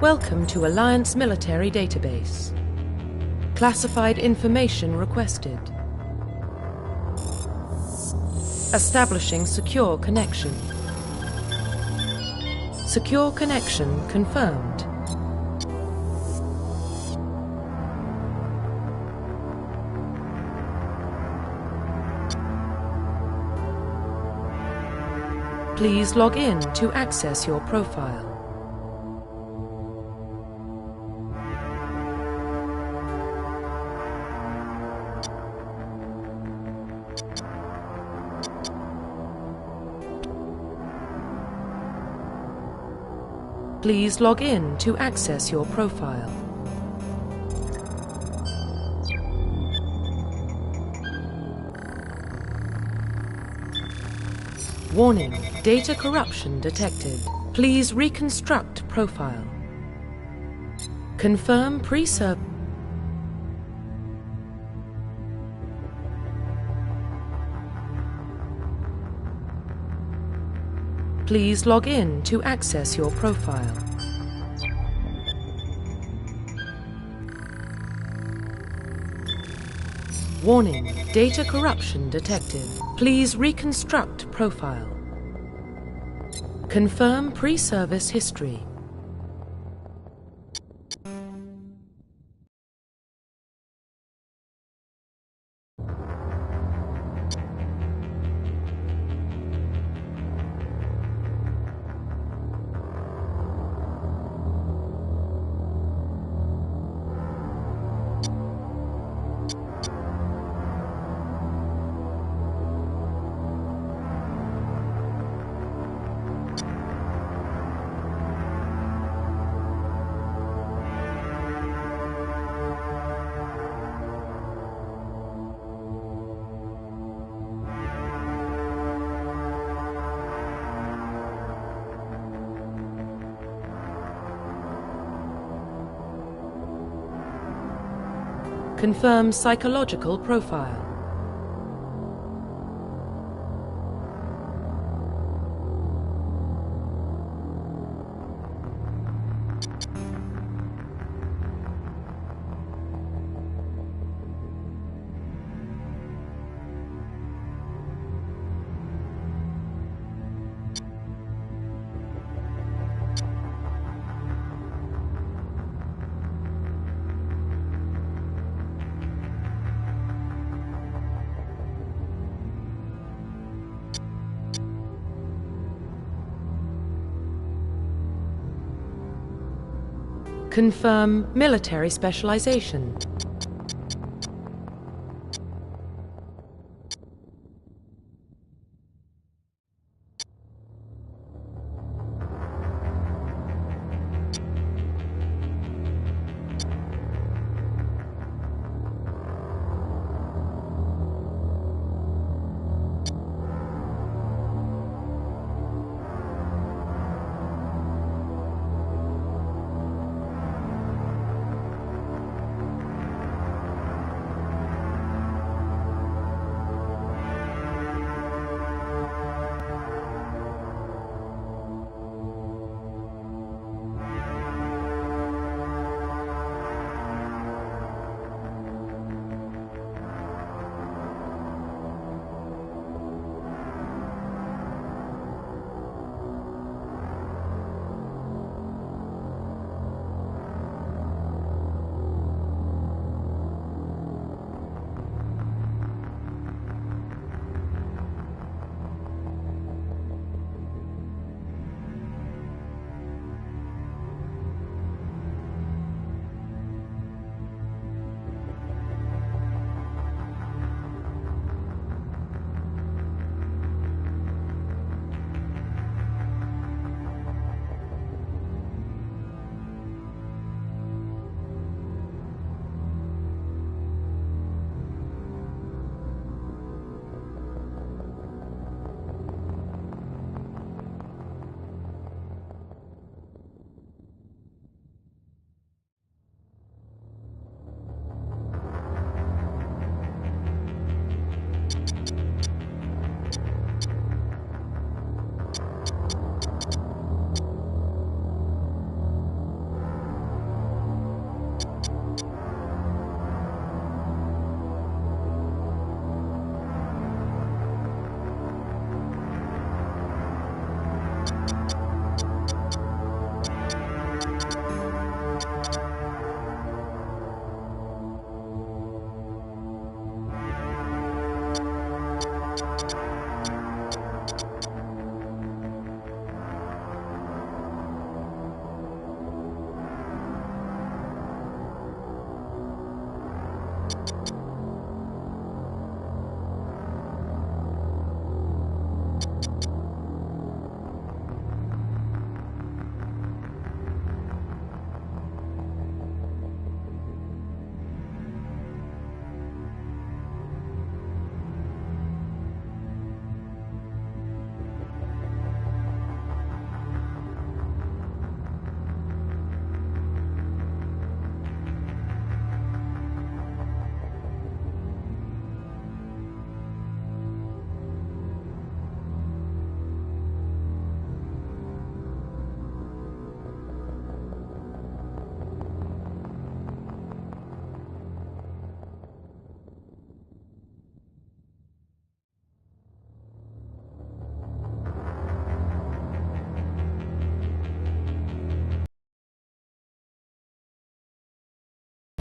Welcome to Alliance Military Database. Classified information requested. Establishing secure connection. Secure connection confirmed. Please log in to access your profile. Please log in to access your profile. Warning, data corruption detected. Please reconstruct profile. Confirm pre-serve. Please log in to access your profile. Warning, data corruption detected. Please reconstruct profile. Confirm pre-service history. Confirm psychological profile. Confirm military specialization.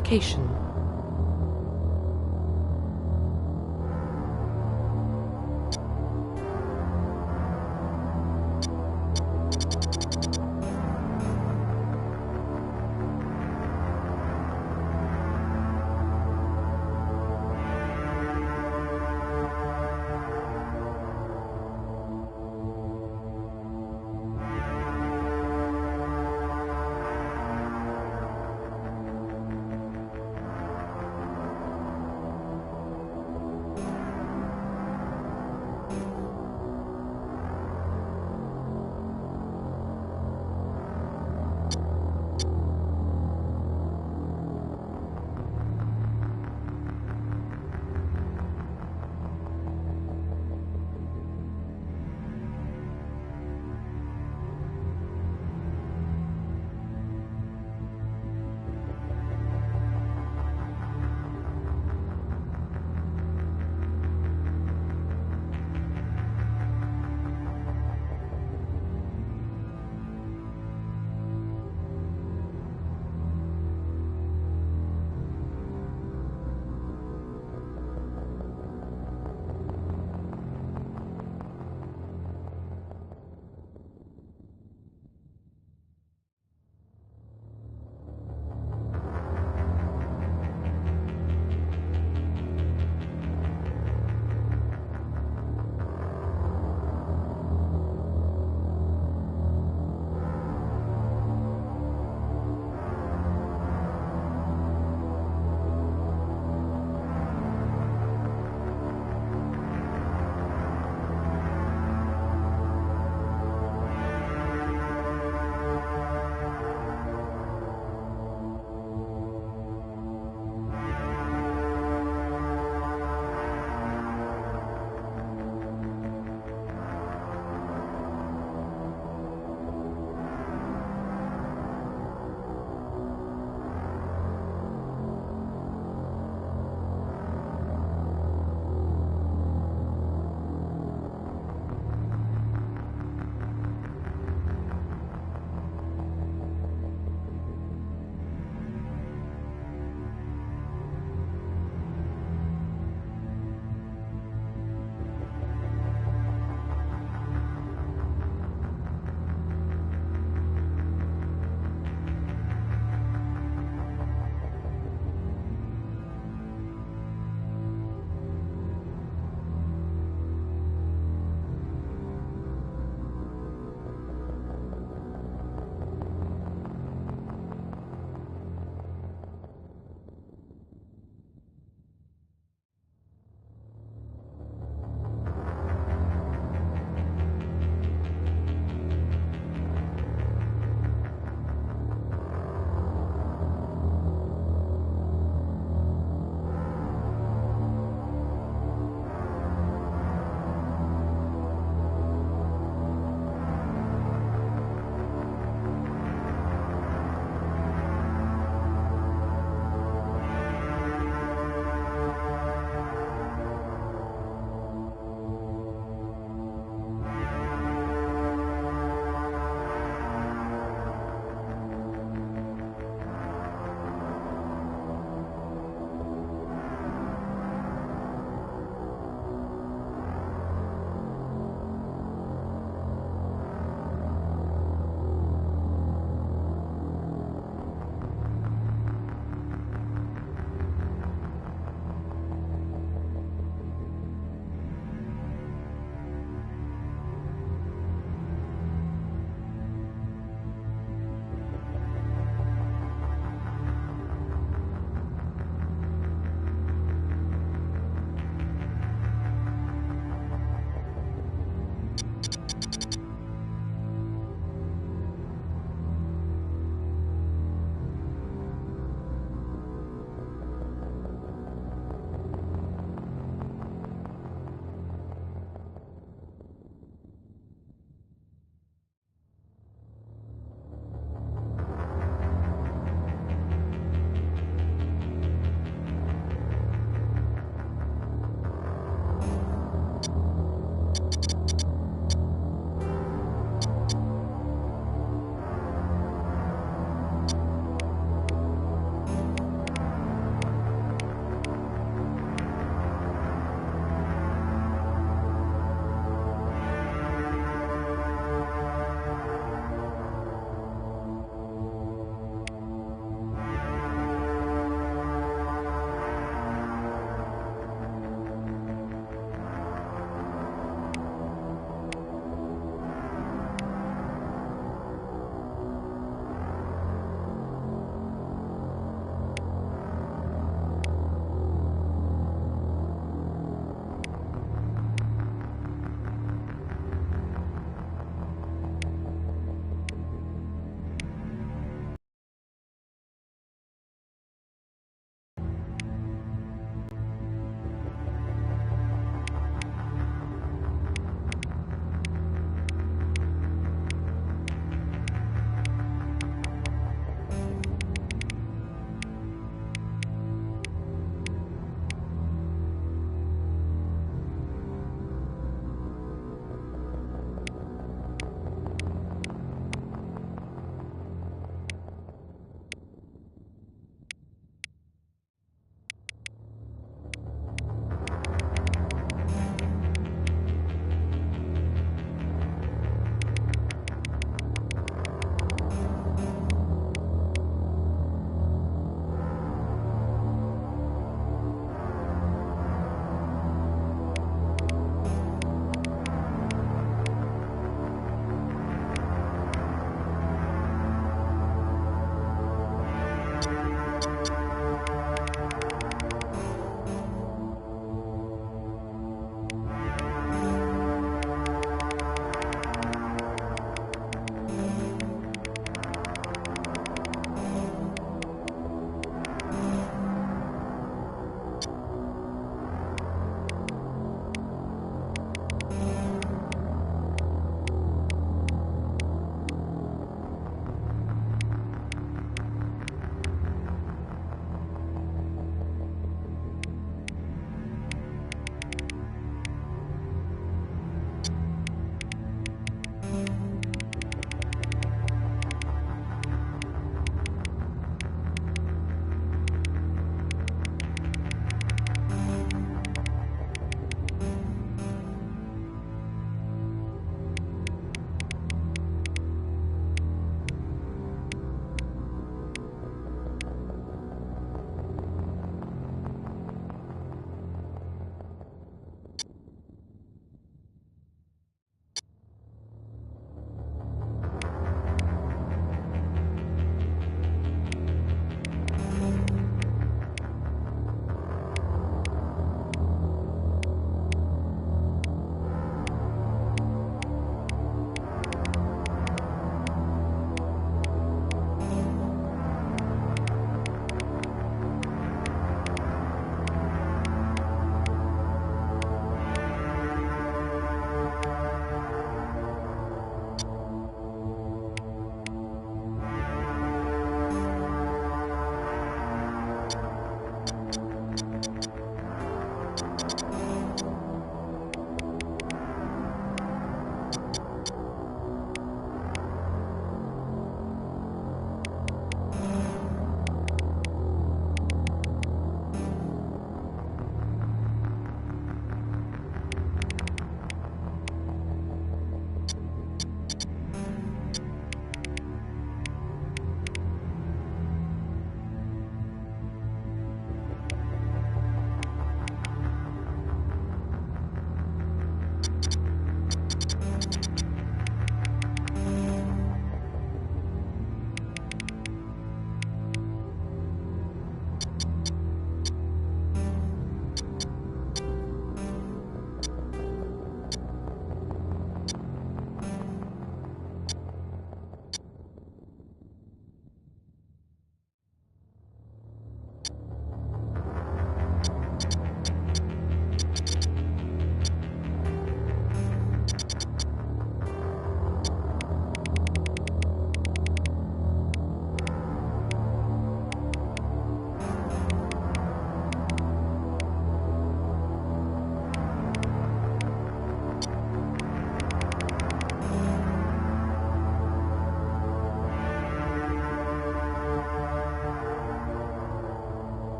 identification.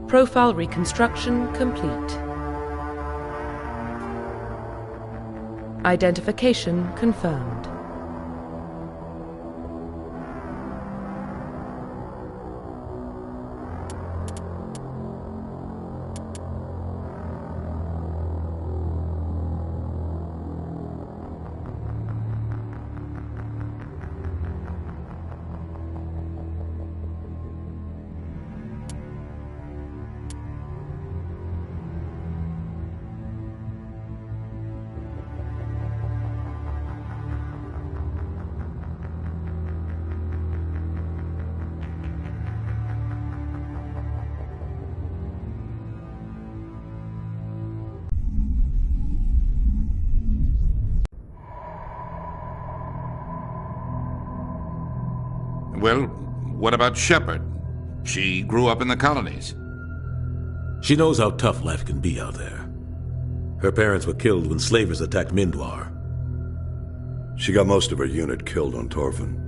Profile reconstruction complete. Identification confirmed. Well, what about Shepard? She grew up in the colonies. She knows how tough life can be out there. Her parents were killed when slavers attacked Mindwar. She got most of her unit killed on Torfin.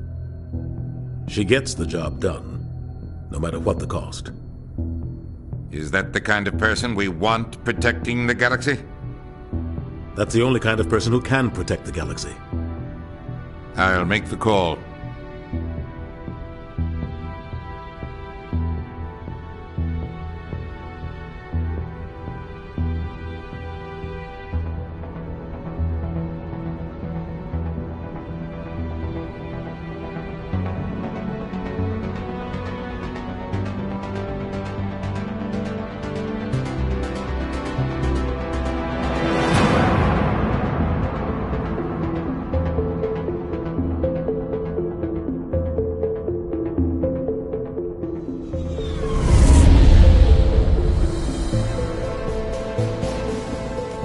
She gets the job done, no matter what the cost. Is that the kind of person we want protecting the galaxy? That's the only kind of person who can protect the galaxy. I'll make the call.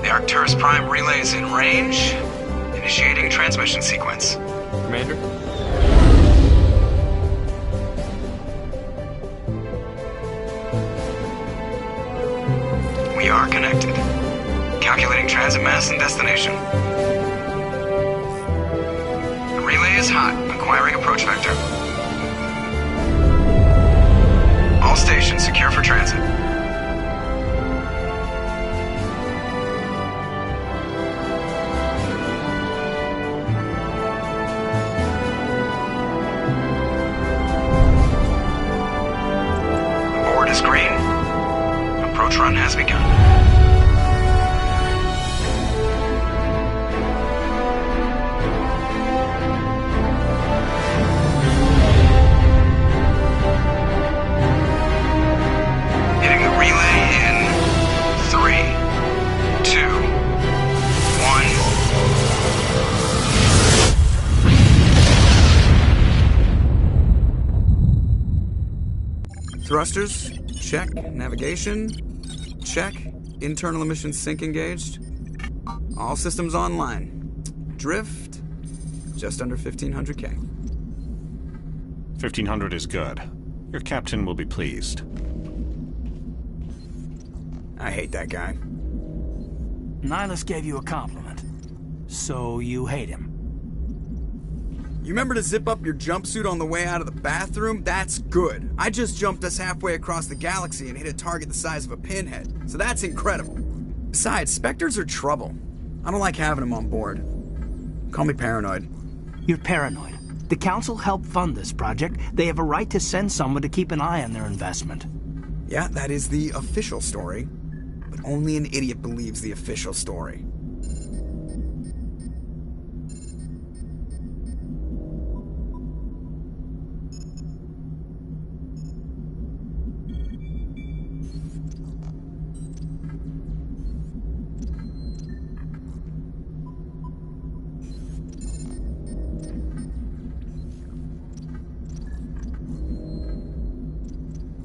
Arcturus Prime relay is in range. Initiating transmission sequence. Commander? We are connected. Calculating transit mass and destination. The relay is hot. Acquiring approach vector. All stations secure for transit. Green. Approach run has begun. Hitting the relay in 3, 2, 1. Thrusters. Check. Navigation. Check. Internal emission sync engaged. All systems online. Drift. Just under 1500K. 1500 is good. Your captain will be pleased. I hate that guy. Nihilus gave you a compliment. So you hate him. You remember to zip up your jumpsuit on the way out of the bathroom? That's good. I just jumped us halfway across the galaxy and hit a target the size of a pinhead. So that's incredible. Besides, Spectres are trouble. I don't like having them on board. Call me paranoid. You're paranoid. The Council helped fund this project. They have a right to send someone to keep an eye on their investment. Yeah, that is the official story. But only an idiot believes the official story.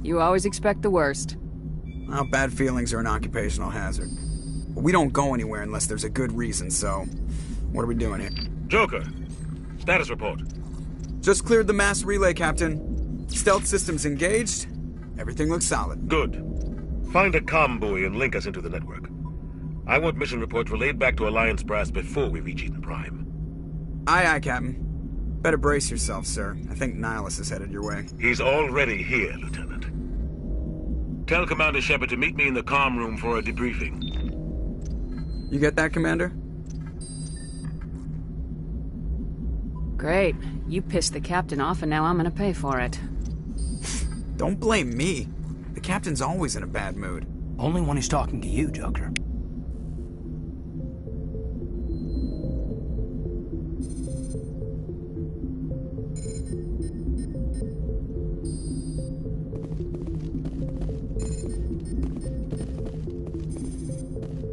You always expect the worst. Well, bad feelings are an occupational hazard. But we don't go anywhere unless there's a good reason, so... What are we doing here? Joker, status report. Just cleared the mass relay, Captain. Stealth systems engaged. Everything looks solid. Good. Find a comm buoy and link us into the network. I want mission reports relayed back to Alliance Brass before we reach Eden Prime. Aye, aye, Captain. Better brace yourself, sir. I think Nihilus is headed your way. He's already here, Lieutenant. Tell Commander Shepard to meet me in the comm room for a debriefing. You get that, Commander? Great. You pissed the captain off and now I'm gonna pay for it. Don't blame me. The captain's always in a bad mood. Only when he's talking to you, Joker.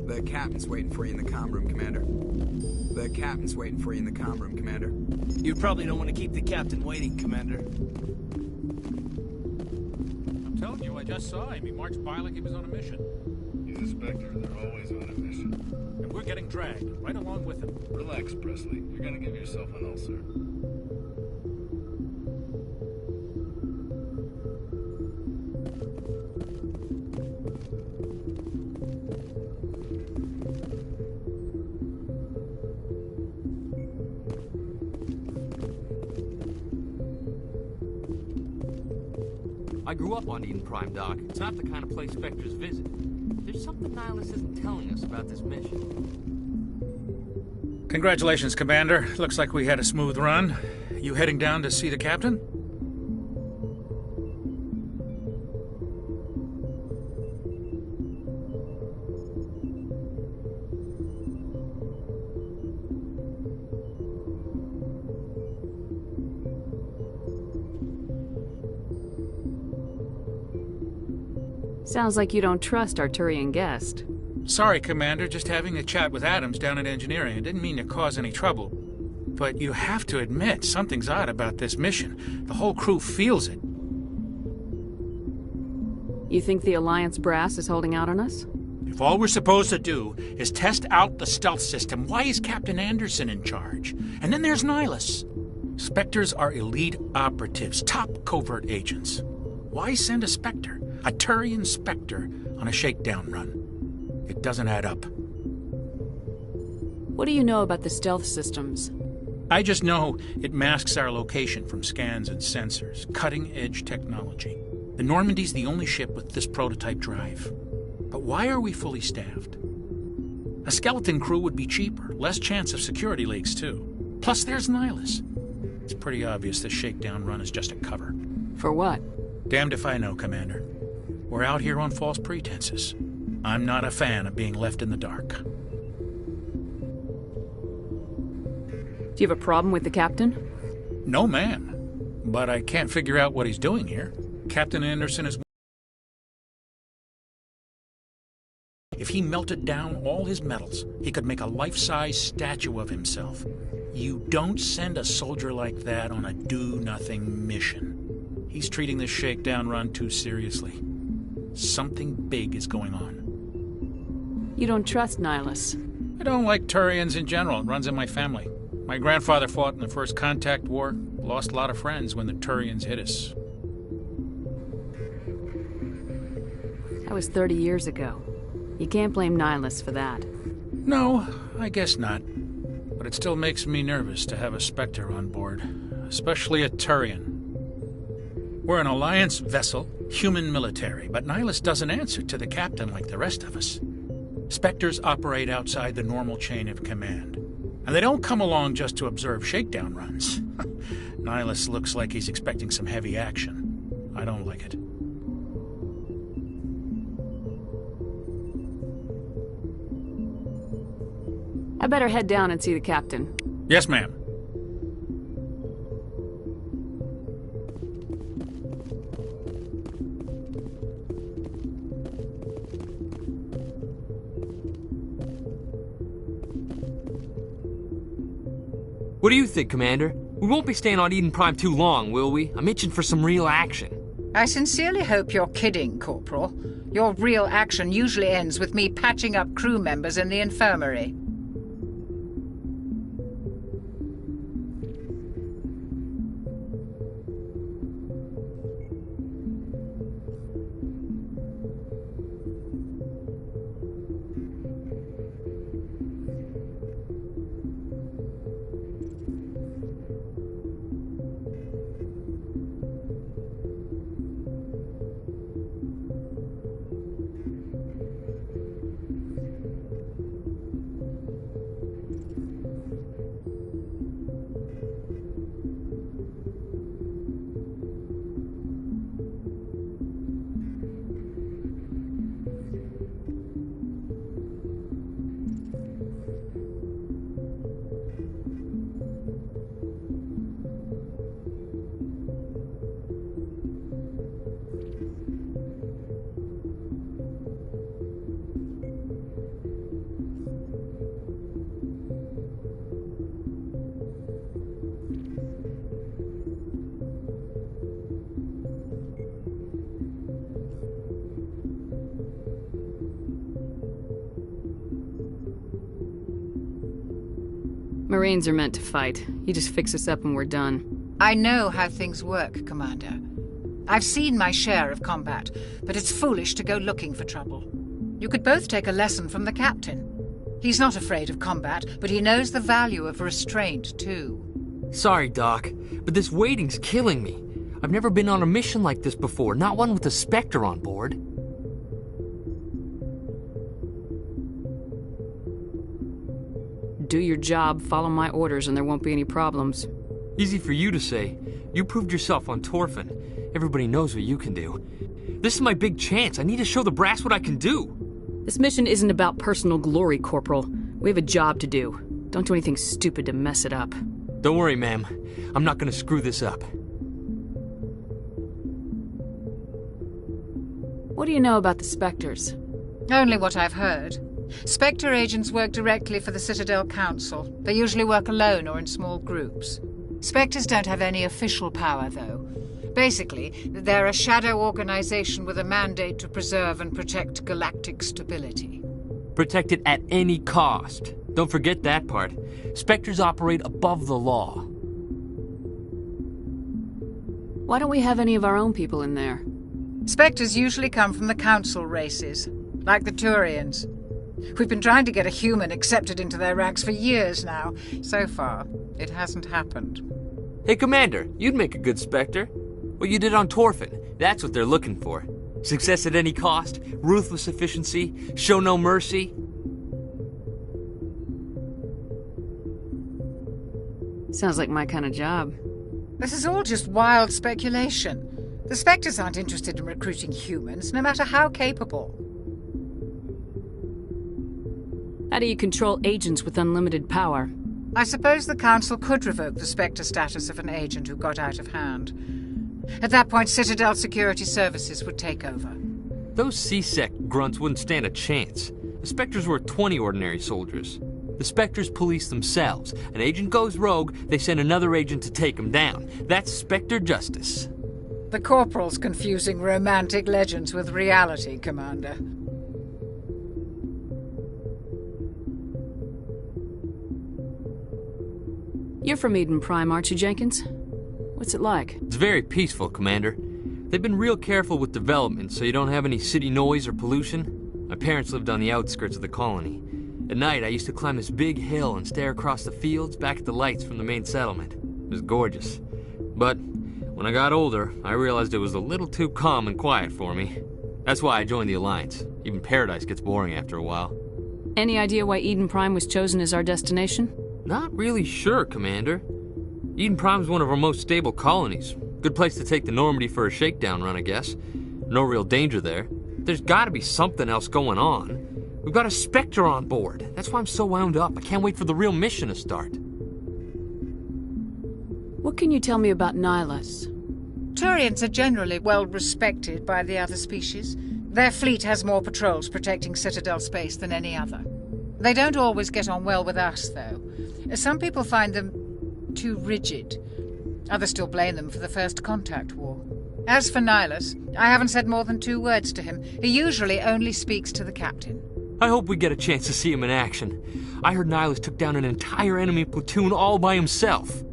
The captain's waiting for you in the comm room, Commander. The captain's waiting for you in the comm room, Commander. You probably don't want to keep the captain waiting, Commander. I'm telling you, I just saw him. He marched by like he was on a mission. He's a Spectre. They're always on a mission. And we're getting dragged, right along with him. Relax, Presley. You're gonna give yourself an ulcer. I grew up on Eden Prime, Doc. It's not the kind of place Spectres visit. There's something Nihilus isn't telling us about this mission. Congratulations, Commander. Looks like we had a smooth run. You heading down to see the captain? Sounds like you don't trust our Turian guest. Sorry, Commander. Just having a chat with Adams down at engineering. I didn't mean to cause any trouble. But you have to admit, something's odd about this mission. The whole crew feels it. You think the Alliance brass is holding out on us? If all we're supposed to do is test out the stealth system, why is Captain Anderson in charge? And then there's Nihilus. Spectres are elite operatives, top covert agents. Why send a Spectre, a Turian Spectre, on a shakedown run? It doesn't add up. What do you know about the stealth systems? I just know it masks our location from scans and sensors. Cutting-edge technology. The Normandy's the only ship with this prototype drive. But why are we fully staffed? A skeleton crew would be cheaper, less chance of security leaks, too. Plus, there's Nihilus. It's pretty obvious this shakedown run is just a cover. For what? Damned if I know, Commander. We're out here on false pretenses. I'm not a fan of being left in the dark. Do you have a problem with the captain? No, ma'am. But I can't figure out what he's doing here. Captain Anderson is... If he melted down all his metals, he could make a life-size statue of himself. You don't send a soldier like that on a do-nothing mission. He's treating this shakedown run too seriously. Something big is going on. You don't trust Nihilus? I don't like Turians in general. It runs in my family. My grandfather fought in the First Contact War, lost a lot of friends when the Turians hit us. That was 30 years ago. You can't blame Nihilus for that. No, I guess not. But it still makes me nervous to have a Spectre on board, especially a Turian. We're an Alliance vessel, human military, but Nihilus doesn't answer to the captain like the rest of us. Spectres operate outside the normal chain of command. And they don't come along just to observe shakedown runs. Nihilus looks like he's expecting some heavy action. I don't like it. I better head down and see the captain. Yes, ma'am. What do you think, Commander? We won't be staying on Eden Prime too long, will we? I'm itching for some real action. I sincerely hope you're kidding, Corporal. Your real action usually ends with me patching up crew members in the infirmary. Marines are meant to fight. You just fix us up and we're done. I know how things work, Commander. I've seen my share of combat, but it's foolish to go looking for trouble. You could both take a lesson from the captain. He's not afraid of combat, but he knows the value of restraint, too. Sorry, Doc, but this waiting's killing me. I've never been on a mission like this before, not one with a Spectre on board. Do your job, follow my orders, and there won't be any problems. Easy for you to say. You proved yourself on Torfin. Everybody knows what you can do. This is my big chance. I need to show the brass what I can do. This mission isn't about personal glory, Corporal. We have a job to do. Don't do anything stupid to mess it up. Don't worry, ma'am. I'm not gonna screw this up. What do you know about the Spectres? Only what I've heard. Spectre agents work directly for the Citadel Council. They usually work alone or in small groups. Spectres don't have any official power, though. Basically, they're a shadow organization with a mandate to preserve and protect galactic stability. Protect it at any cost. Don't forget that part. Spectres operate above the law. Why don't we have any of our own people in there? Spectres usually come from the Council races, like the Turians. We've been trying to get a human accepted into their ranks for years now. So far, it hasn't happened. Hey, Commander, you'd make a good Spectre. What you did on Torfin, that's what they're looking for. Success at any cost, ruthless efficiency, show no mercy. Sounds like my kind of job. This is all just wild speculation. The Spectres aren't interested in recruiting humans, no matter how capable. How do you control agents with unlimited power? I suppose the Council could revoke the Spectre status of an agent who got out of hand. At that point, Citadel Security Services would take over. Those C-Sec grunts wouldn't stand a chance. The Spectres were 20 ordinary soldiers. The Spectres police themselves. An agent goes rogue, they send another agent to take him down. That's Spectre justice. The Corporal's confusing romantic legends with reality, Commander. You're from Eden Prime, aren't you, Jenkins? What's it like? It's very peaceful, Commander. They've been real careful with development, so you don't have any city noise or pollution. My parents lived on the outskirts of the colony. At night, I used to climb this big hill and stare across the fields back at the lights from the main settlement. It was gorgeous. But when I got older, I realized it was a little too calm and quiet for me. That's why I joined the Alliance. Even Paradise gets boring after a while. Any idea why Eden Prime was chosen as our destination? Not really sure, Commander. Eden Prime's one of our most stable colonies. Good place to take the Normandy for a shakedown run, I guess. No real danger there. There's gotta be something else going on. We've got a Spectre on board. That's why I'm so wound up. I can't wait for the real mission to start. What can you tell me about Nihilus? Turians are generally well respected by the other species. Their fleet has more patrols protecting Citadel space than any other. They don't always get on well with us, though. Some people find them too rigid. Others still blame them for the First Contact War. As for Nihilus, I haven't said more than 2 words to him. He usually only speaks to the captain. I hope we get a chance to see him in action. I heard Nihilus took down an entire enemy platoon all by himself.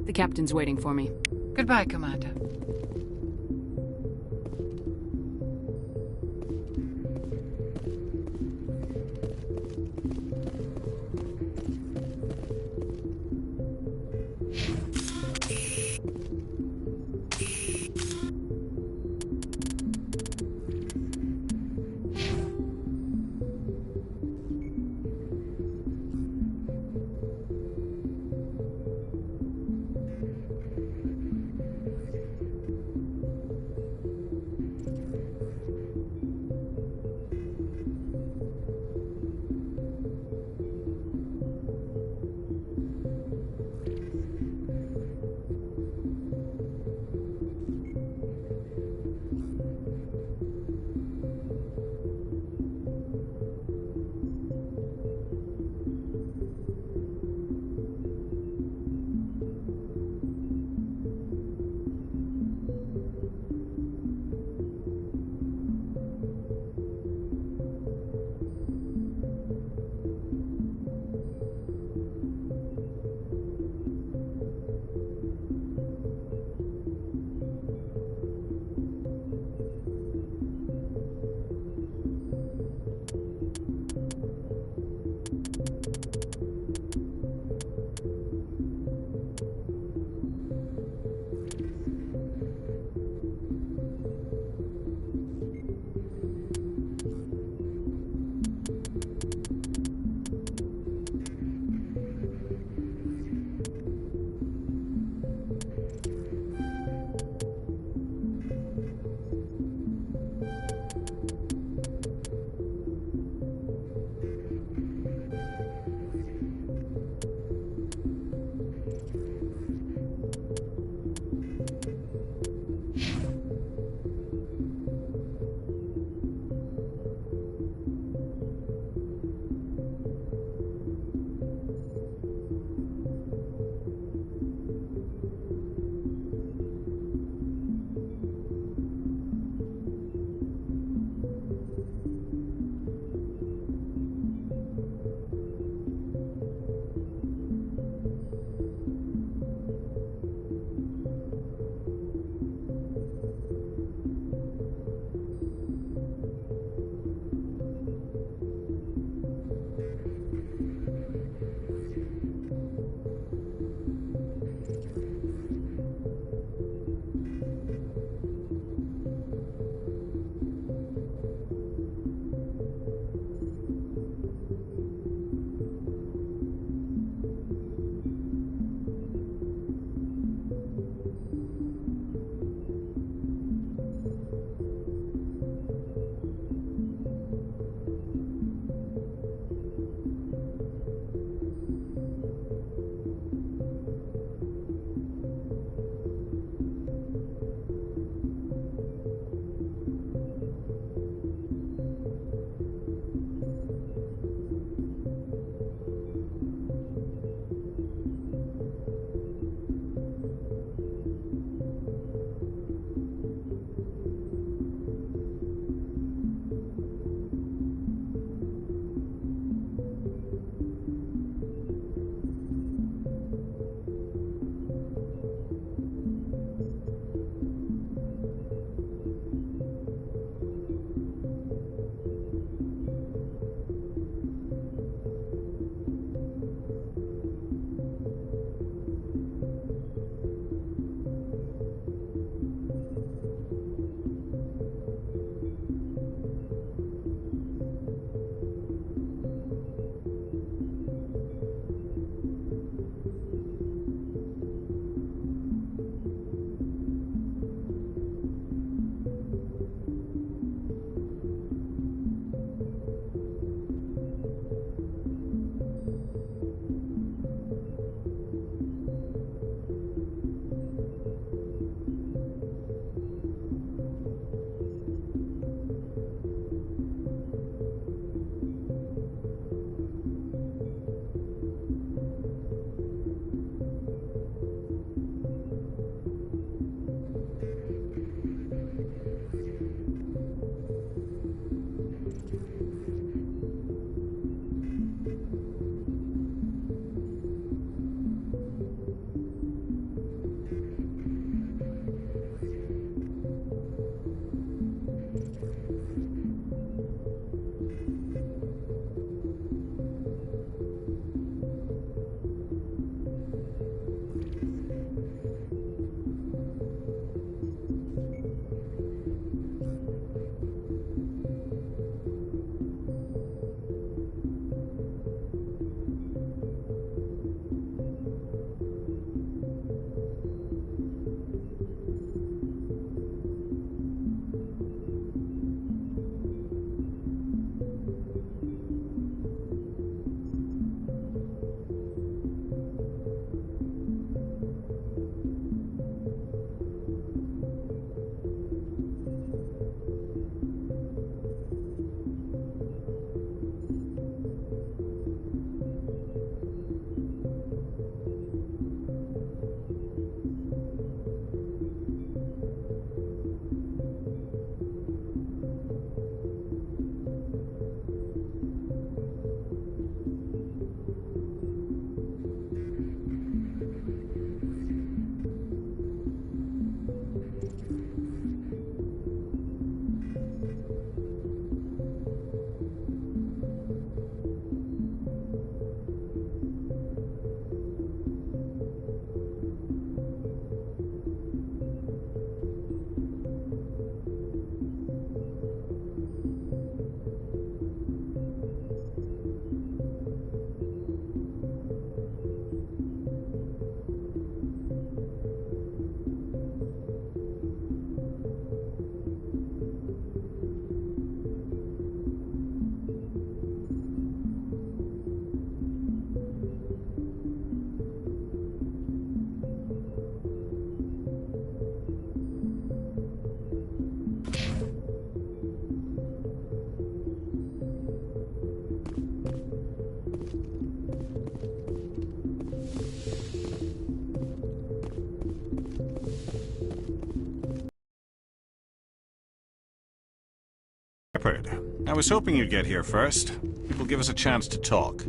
The captain's waiting for me. Goodbye, Commander. Shepard. I was hoping you'd get here first. It will give us a chance to talk.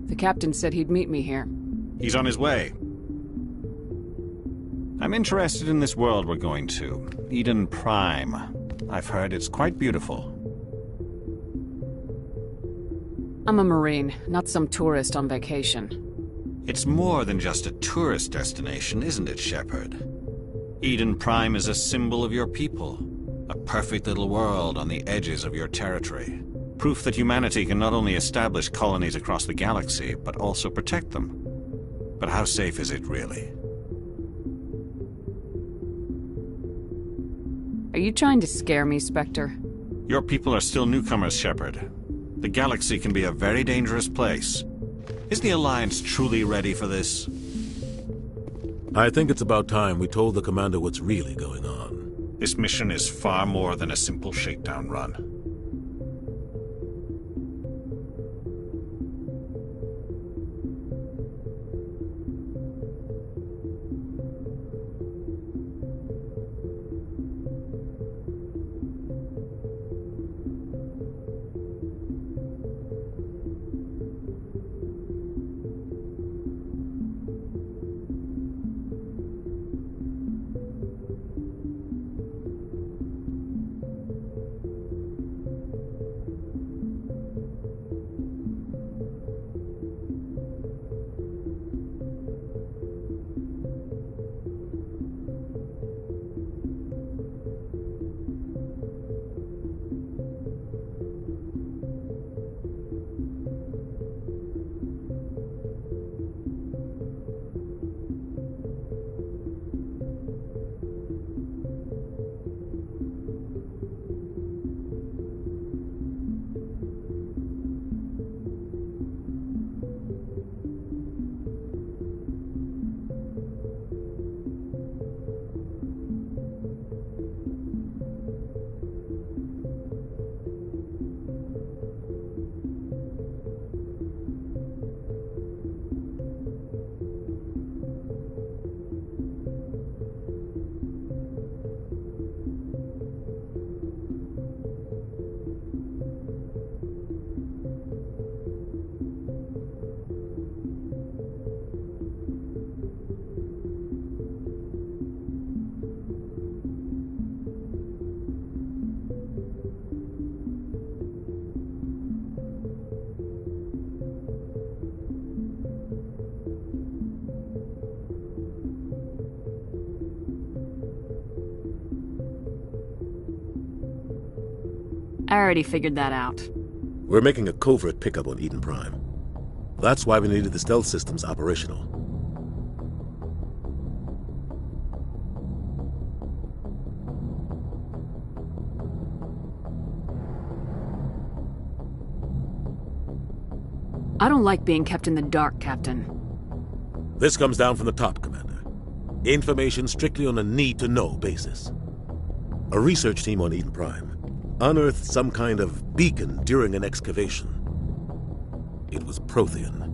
The captain said he'd meet me here. He's on his way. I'm interested in this world we're going to, Eden Prime. I've heard it's quite beautiful. I'm a Marine, not some tourist on vacation. It's more than just a tourist destination, isn't it, Shepard? Eden Prime is a symbol of your people. A perfect little world on the edges of your territory. Proof that humanity can not only establish colonies across the galaxy, but also protect them. But how safe is it, really? Are you trying to scare me, Spectre? Your people are still newcomers, Shepard. The galaxy can be a very dangerous place. Is the Alliance truly ready for this? I think it's about time we told the commander what's really going on. This mission is far more than a simple shakedown run. I already figured that out. We're making a covert pickup on Eden Prime. That's why we needed the stealth systems operational. I don't like being kept in the dark, Captain. This comes down from the top, Commander. Information strictly on a need-to-know basis. A research team on Eden Prime unearthed some kind of beacon during an excavation. It was Prothean.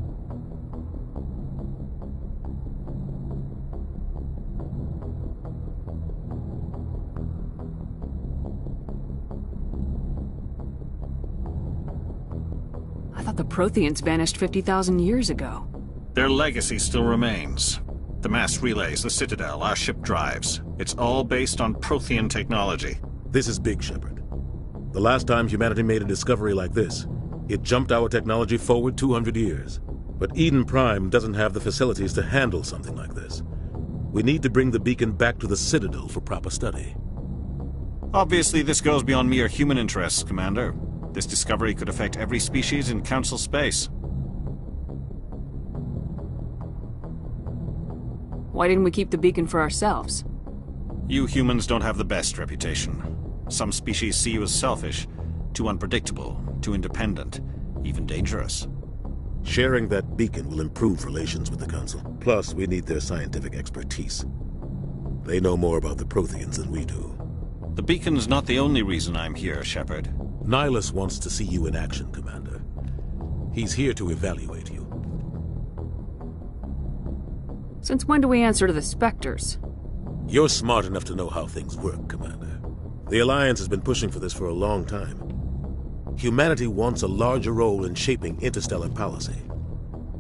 I thought the Protheans vanished 50,000 years ago. Their legacy still remains. The mass relays, the Citadel, our ship drives. It's all based on Prothean technology. This is big, Shepard. The last time humanity made a discovery like this, it jumped our technology forward 200 years. But Eden Prime doesn't have the facilities to handle something like this. We need to bring the beacon back to the Citadel for proper study. Obviously, this goes beyond mere human interests, Commander. This discovery could affect every species in Council space. Why didn't we keep the beacon for ourselves? You humans don't have the best reputation. Some species see you as selfish, too unpredictable, too independent, even dangerous. Sharing that beacon will improve relations with the Council. Plus, we need their scientific expertise. They know more about the Protheans than we do. The beacon's not the only reason I'm here, Shepard. Nihilus wants to see you in action, Commander. He's here to evaluate you. Since when do we answer to the Spectres? You're smart enough to know how things work, Commander. The Alliance has been pushing for this for a long time. Humanity wants a larger role in shaping interstellar policy.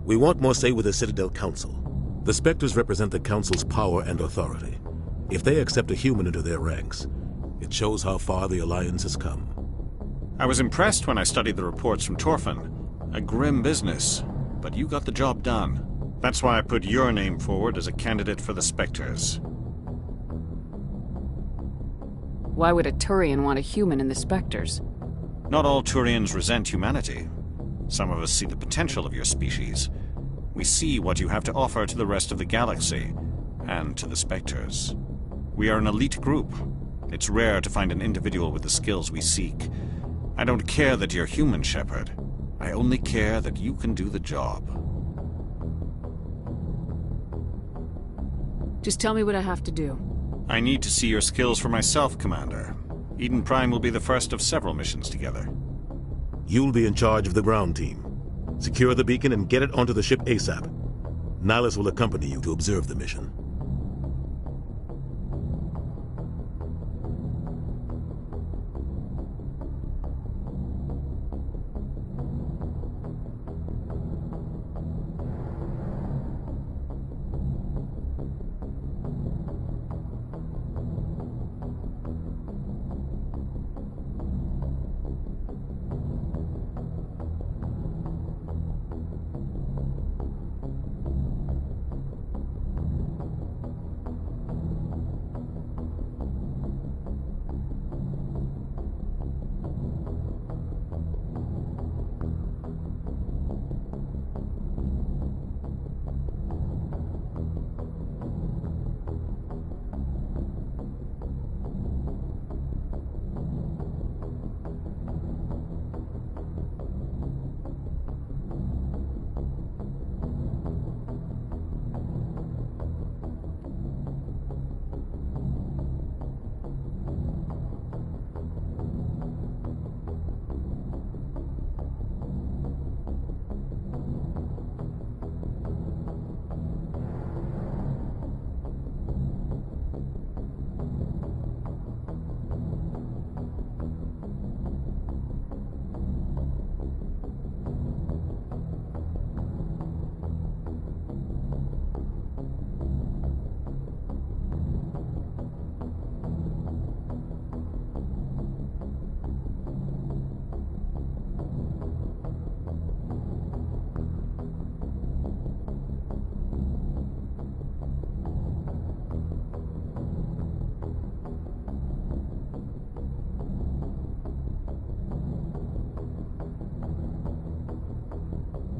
We want more say with the Citadel Council. The Spectres represent the Council's power and authority. If they accept a human into their ranks, it shows how far the Alliance has come. I was impressed when I studied the reports from Torfin. A grim business, but you got the job done. That's why I put your name forward as a candidate for the Spectres. Why would a Turian want a human in the Spectres? Not all Turians resent humanity. Some of us see the potential of your species. We see what you have to offer to the rest of the galaxy, and to the Spectres. We are an elite group. It's rare to find an individual with the skills we seek. I don't care that you're human, Shepard. I only care that you can do the job. Just tell me what I have to do. I need to see your skills for myself, Commander. Eden Prime will be the first of several missions together. You'll be in charge of the ground team. Secure the beacon and get it onto the ship ASAP. Nihilus will accompany you to observe the mission.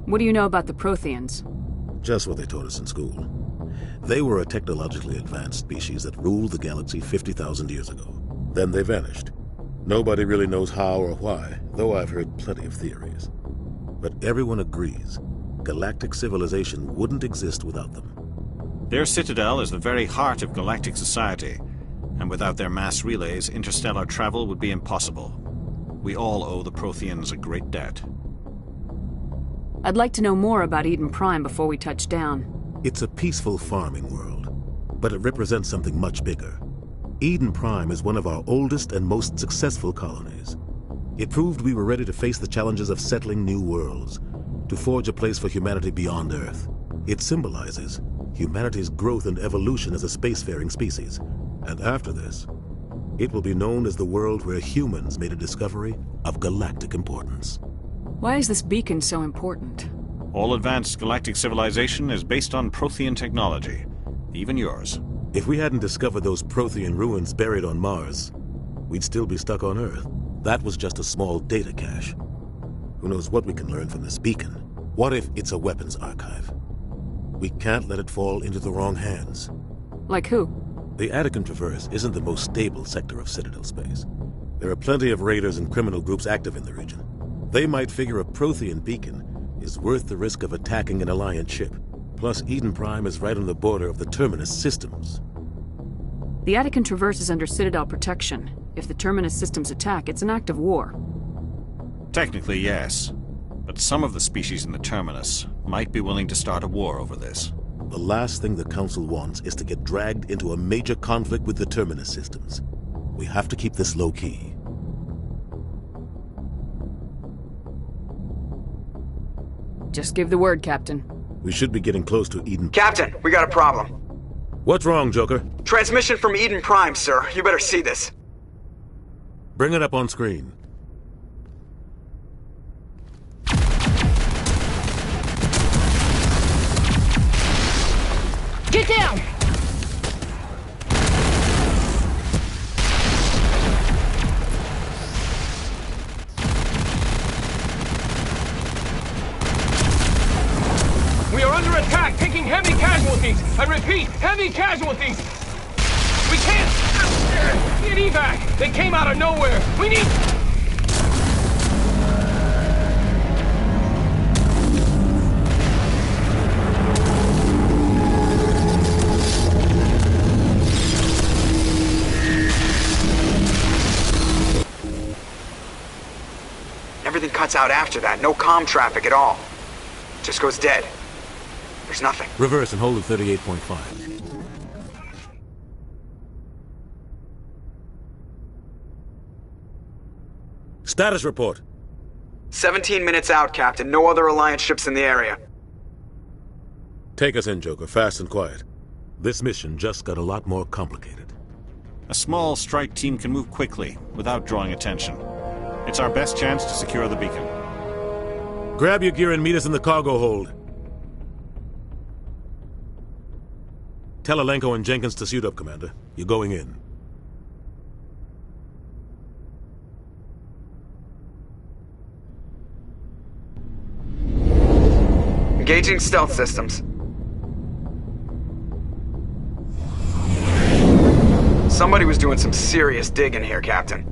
What do you know about the Protheans? Just what they taught us in school. They were a technologically advanced species that ruled the galaxy 50,000 years ago. Then they vanished. Nobody really knows how or why, though I've heard plenty of theories. But everyone agrees, galactic civilization wouldn't exist without them. Their citadel is the very heart of galactic society, and without their mass relays, interstellar travel would be impossible. We all owe the Protheans a great debt. I'd like to know more about Eden Prime before we touch down. It's a peaceful farming world, but it represents something much bigger. Eden Prime is one of our oldest and most successful colonies. It proved we were ready to face the challenges of settling new worlds, to forge a place for humanity beyond Earth. It symbolizes humanity's growth and evolution as a spacefaring species. And after this, it will be known as the world where humans made a discovery of galactic importance. Why is this beacon so important? All advanced galactic civilization is based on Prothean technology, even yours. If we hadn't discovered those Prothean ruins buried on Mars, we'd still be stuck on Earth. That was just a small data cache. Who knows what we can learn from this beacon? What if it's a weapons archive? We can't let it fall into the wrong hands. Like who? The Attican Traverse isn't the most stable sector of Citadel space. There are plenty of raiders and criminal groups active in the region. They might figure a Prothean beacon is worth the risk of attacking an Alliance ship. Plus, Eden Prime is right on the border of the Terminus systems. The Attican Traverse is under Citadel protection. If the Terminus systems attack, it's an act of war. Technically, yes. But some of the species in the Terminus might be willing to start a war over this. The last thing the Council wants is to get dragged into a major conflict with the Terminus systems. We have to keep this low-key. Just give the word, Captain. We should be getting close to Eden. Captain, we got a problem. What's wrong, Joker? Transmission from Eden Prime, sir. You better see this. Bring it up on screen. Get down! We are under attack, taking heavy casualties. I repeat, heavy casualties. We can't get evac. They came out of nowhere. We need... Everything cuts out after that. No comm traffic at all. Just goes dead. There's nothing. Reverse and hold at 38.5. Status report. 17 minutes out, Captain. No other Alliance ships in the area. Take us in, Joker, fast and quiet. This mission just got a lot more complicated. A small strike team can move quickly, without drawing attention. It's our best chance to secure the beacon. Grab your gear and meet us in the cargo hold. Tell Alenko and Jenkins to suit up, Commander. You're going in. Engaging stealth systems. Somebody was doing some serious digging here, Captain.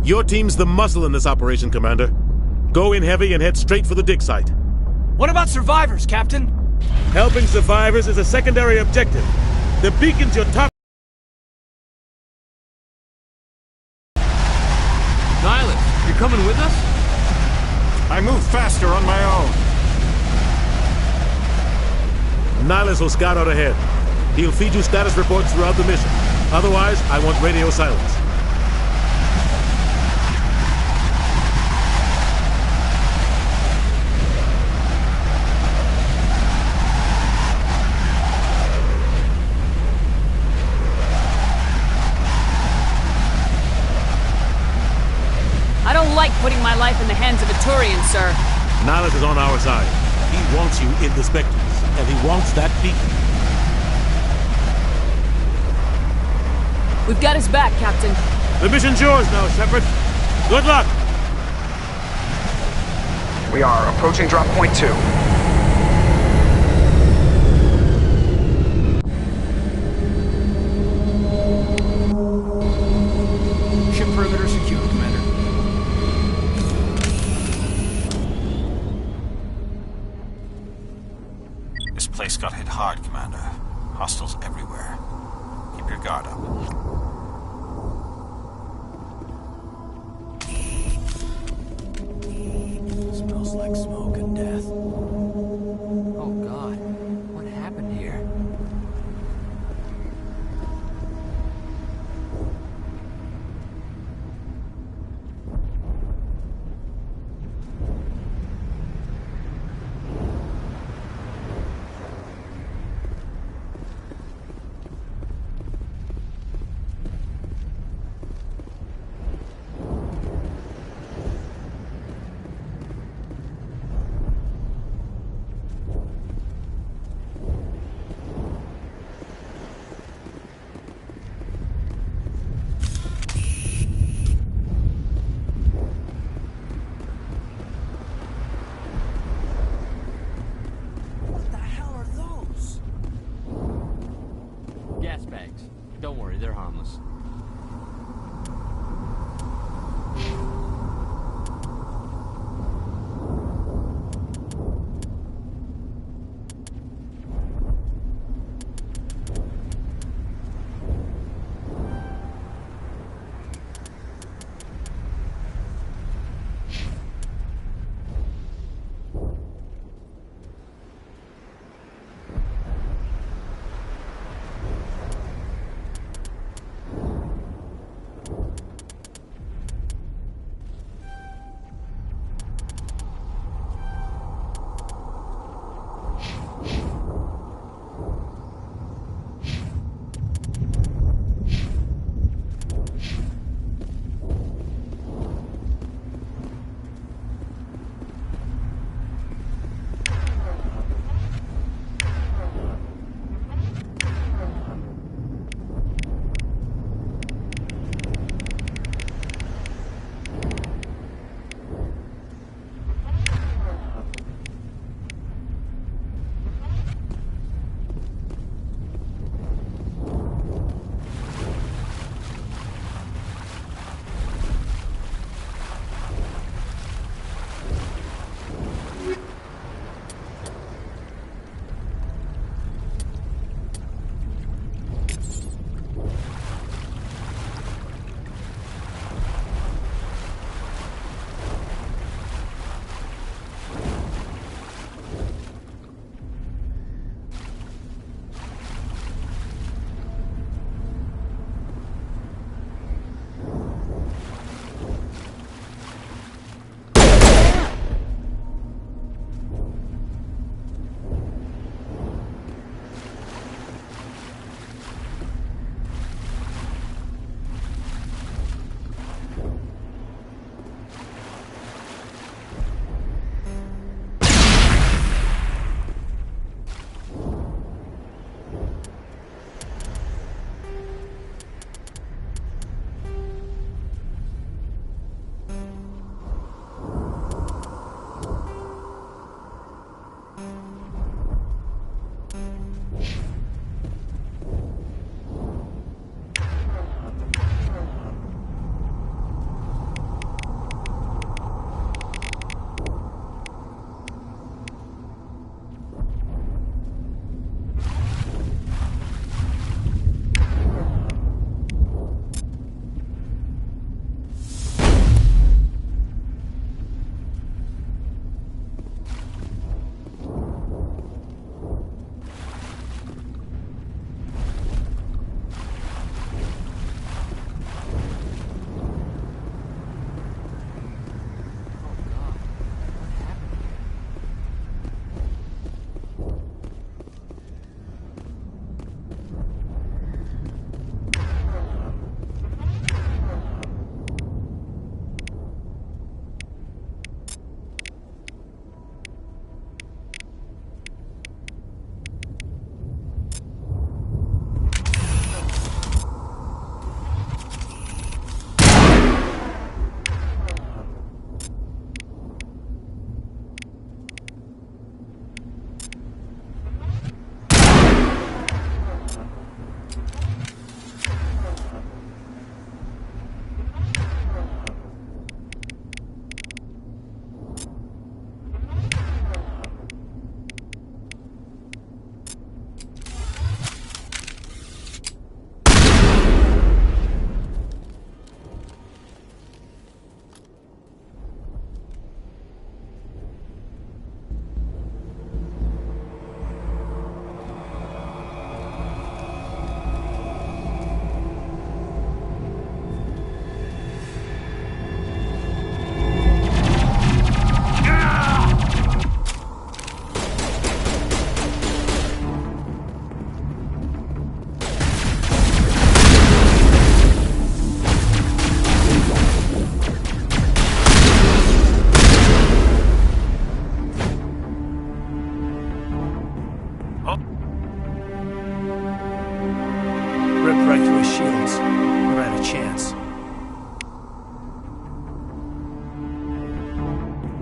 Your team's the muscle in this operation, Commander. Go in heavy and head straight for the dig site. What about survivors, Captain? Helping survivors is a secondary objective. The beacon's your top... Nihilus, you're coming with us? I move faster on my own. Nihilus will scout out ahead. He'll feed you status reports throughout the mission. Otherwise, I want radio silence. I don't like putting my life in the hands of a Turian, sir. Nihilus is on our side. He wants you in the Spectres, and he wants that beacon. We've got his back, Captain. The mission's yours now, Shepard. Good luck! We are approaching drop point 2. Ship perimeter secure, Commander. This place got hit hard, Commander. Hostiles everywhere. Keep your guard up. Smells like smoke and death. Oh God, what happened here? Gas bags. Don't worry, they're harmless.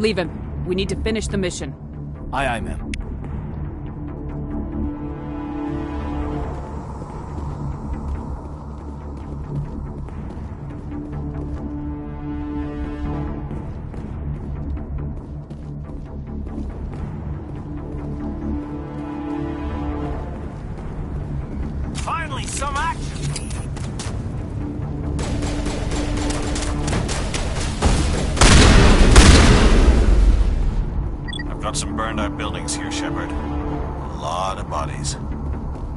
Leave him. We need to finish the mission. Aye, aye, ma'am. Finally, some action! I've got some burned out buildings here, Shepard. A lot of bodies.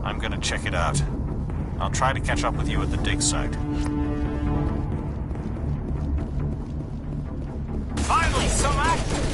I'm gonna check it out. I'll try to catch up with you at the dig site. Finally, some action!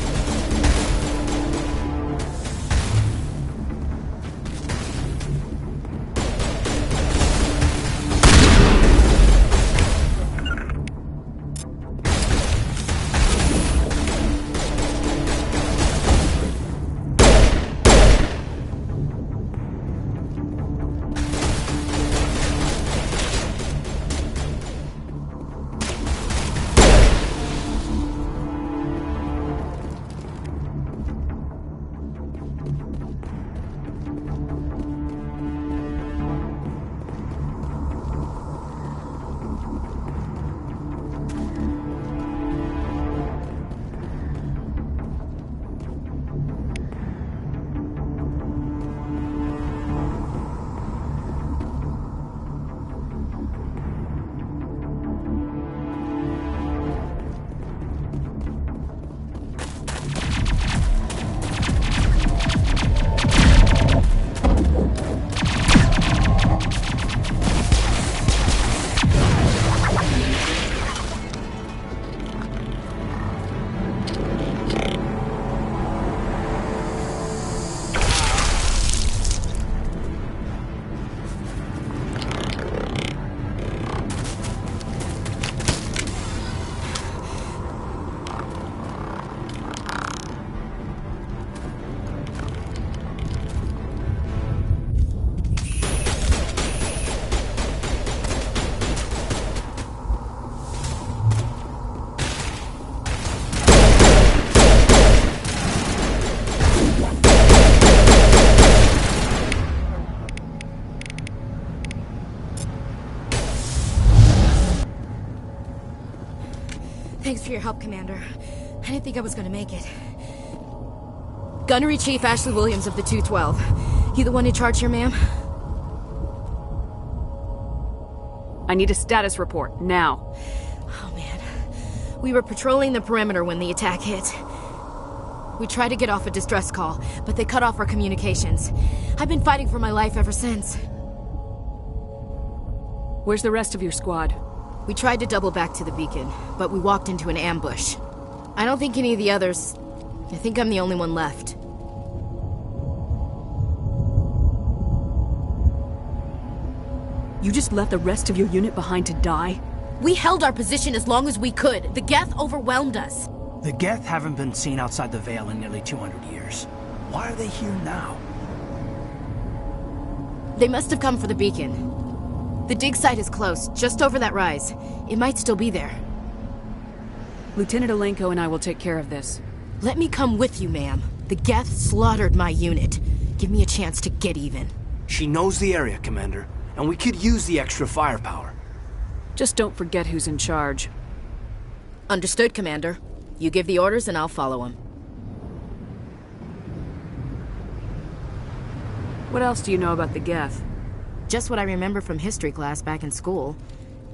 Thanks for your help, Commander. I didn't think I was gonna make it. Gunnery Chief Ashley Williams of the 212. You the one in charge here, ma'am? I need a status report, now. Oh, man. We were patrolling the perimeter when the attack hit. We tried to get off a distress call, but they cut off our communications. I've been fighting for my life ever since. Where's the rest of your squad? We tried to double back to the beacon, but we walked into an ambush. I don't think any of the others... I think I'm the only one left. You just left the rest of your unit behind to die? We held our position as long as we could. The Geth overwhelmed us. The Geth haven't been seen outside the Veil in nearly 200 years. Why are they here now? They must have come for the beacon. The dig site is close, just over that rise. It might still be there. Lieutenant Alenko and I will take care of this. Let me come with you, ma'am. The Geth slaughtered my unit. Give me a chance to get even. She knows the area, Commander, and we could use the extra firepower. Just don't forget who's in charge. Understood, Commander. You give the orders and I'll follow them. What else do you know about the Geth? Just what I remember from history class back in school.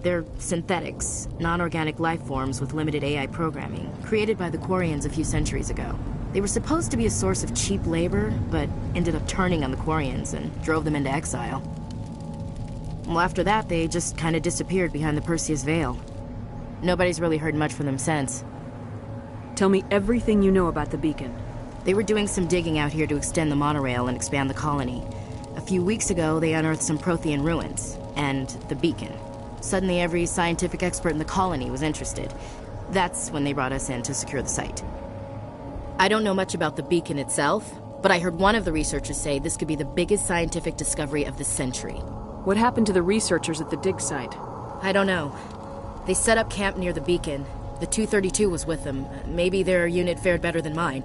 They're synthetics, non-organic life forms with limited AI programming, created by the Quarians a few centuries ago. They were supposed to be a source of cheap labor, but ended up turning on the Quarians and drove them into exile. Well, after that, they just kind of disappeared behind the Perseus Veil. Nobody's really heard much from them since. Tell me everything you know about the beacon. They were doing some digging out here to extend the monorail and expand the colony. A few weeks ago, they unearthed some Prothean ruins, and the beacon. Suddenly, every scientific expert in the colony was interested. That's when they brought us in to secure the site. I don't know much about the beacon itself, but I heard one of the researchers say this could be the biggest scientific discovery of the century. What happened to the researchers at the dig site? I don't know. They set up camp near the beacon, The 232 was with them. Maybe their unit fared better than mine.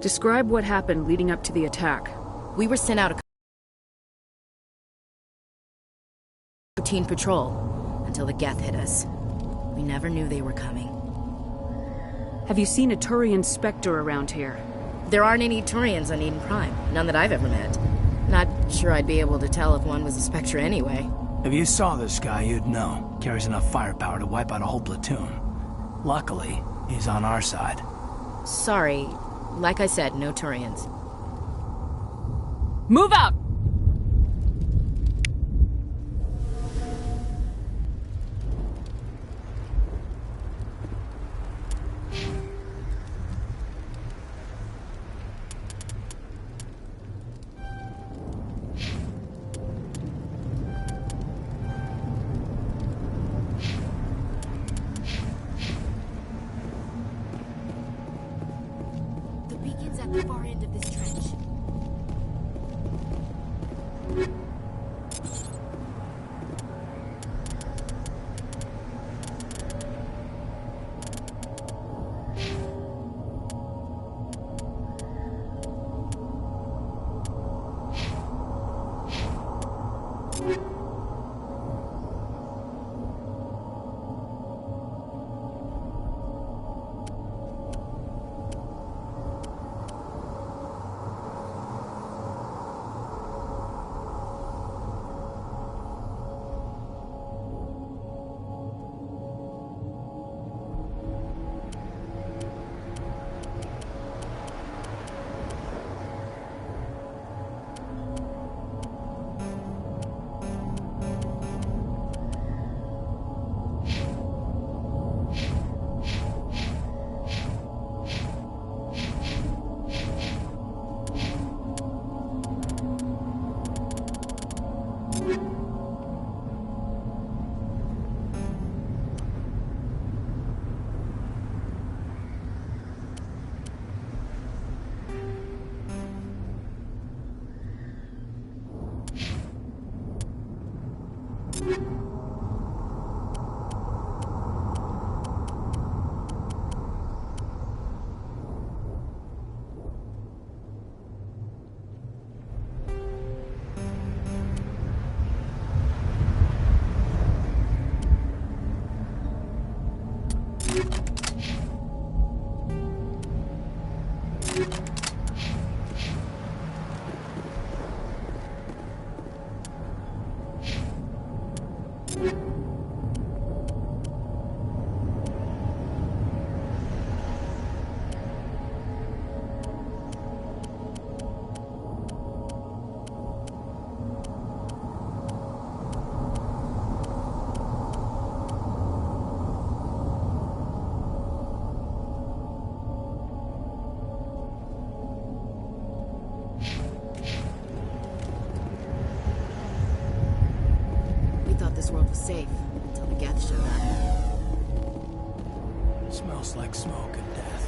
Describe what happened leading up to the attack. We were sent out a routine patrol until the Geth hit us. We never knew they were coming. Have you seen a Turian Spectre around here? There aren't any Turians on Eden Prime. None that I've ever met. Not sure I'd be able to tell if one was a Spectre anyway. If you saw this guy, you'd know. Carries enough firepower to wipe out a whole platoon. Luckily, he's on our side. Sorry. Like I said, no Turians. Move out! At the far end of this trench. This world was safe until the Geth showed up. Smells like smoke and death.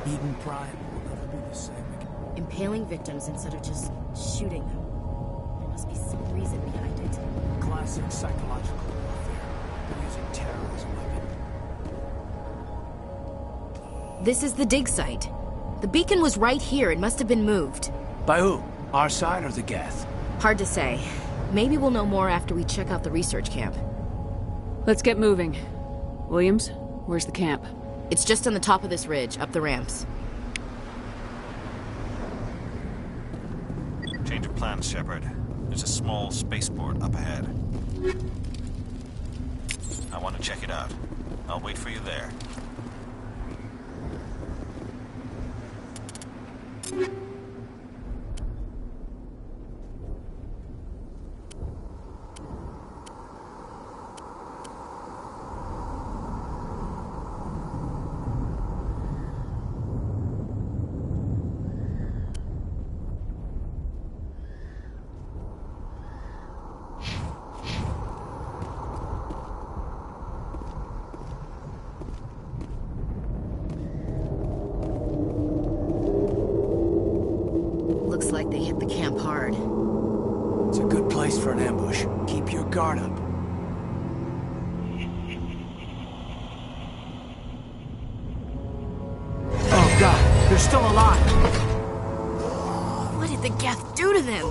Eden Prime will never be the same again. Impaling victims instead of just shooting them. There must be some reason behind it. Classic psychological warfare. Using terror as a weapon. This is the dig site. The beacon was right here. It must have been moved. By who? Our side or the Geth? Hard to say. Maybe we'll know more after we check out the research camp. Let's get moving. Williams, where's the camp? It's just on the top of this ridge, up the ramps. Change of plans, Shepard. There's a small spaceport up ahead. I want to check it out. I'll wait for you there. Looks like they hit the camp hard. It's a good place for an ambush. Keep your guard up. Oh God, they're still alive! What did the Geth do to them?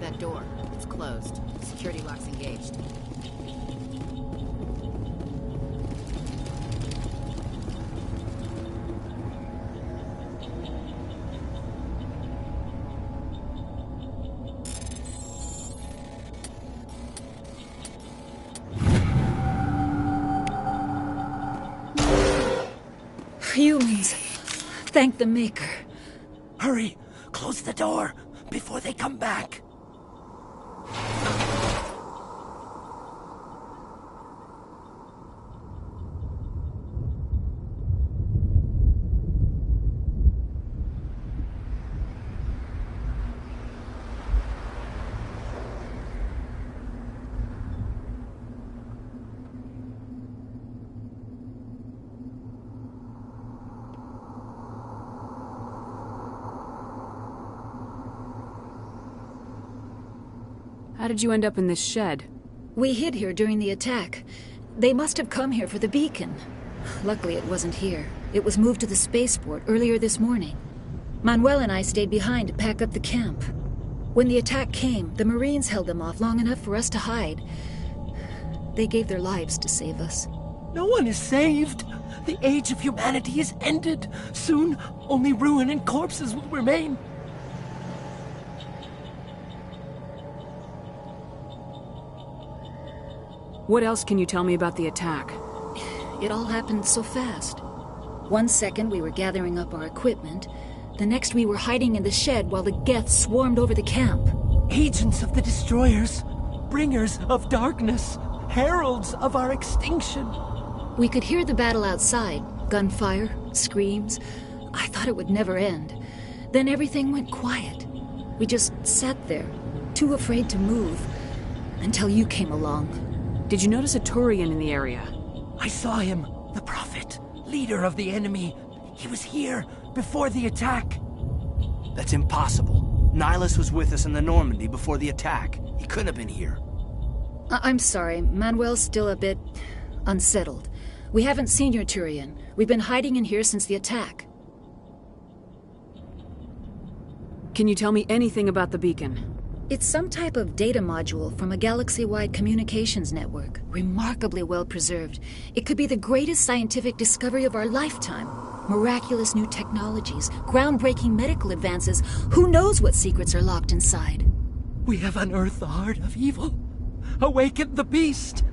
That door. It's closed. Security lock's engaged. Humans. Thank the Maker. Hurry! Close the door before they come back. How did you end up in this shed? We hid here during the attack. They must have come here for the beacon. Luckily, it wasn't here. It was moved to the spaceport earlier this morning. Manuel and I stayed behind to pack up the camp. When the attack came, the Marines held them off long enough for us to hide. They gave their lives to save us. No one is saved. The age of humanity is ended. Soon, only ruin and corpses will remain. What else can you tell me about the attack? It all happened so fast. 1 second we were gathering up our equipment. The next we were hiding in the shed while the Geth swarmed over the camp. Agents of the Destroyers. Bringers of darkness. Heralds of our extinction. We could hear the battle outside. Gunfire, screams. I thought it would never end. Then everything went quiet. We just sat there, too afraid to move, until you came along. Did you notice a Turian in the area? I saw him. The Prophet. Leader of the enemy. He was here before the attack. That's impossible. Nihilus was with us in the Normandy before the attack. He couldn't have been here. I'm sorry. Manuel's still a bit unsettled. We haven't seen your Turian. We've been hiding in here since the attack. Can you tell me anything about the beacon? It's some type of data module from a galaxy-wide communications network. Remarkably well preserved. It could be the greatest scientific discovery of our lifetime. Miraculous new technologies, groundbreaking medical advances. Who knows what secrets are locked inside? We have unearthed the heart of evil, awakened the beast,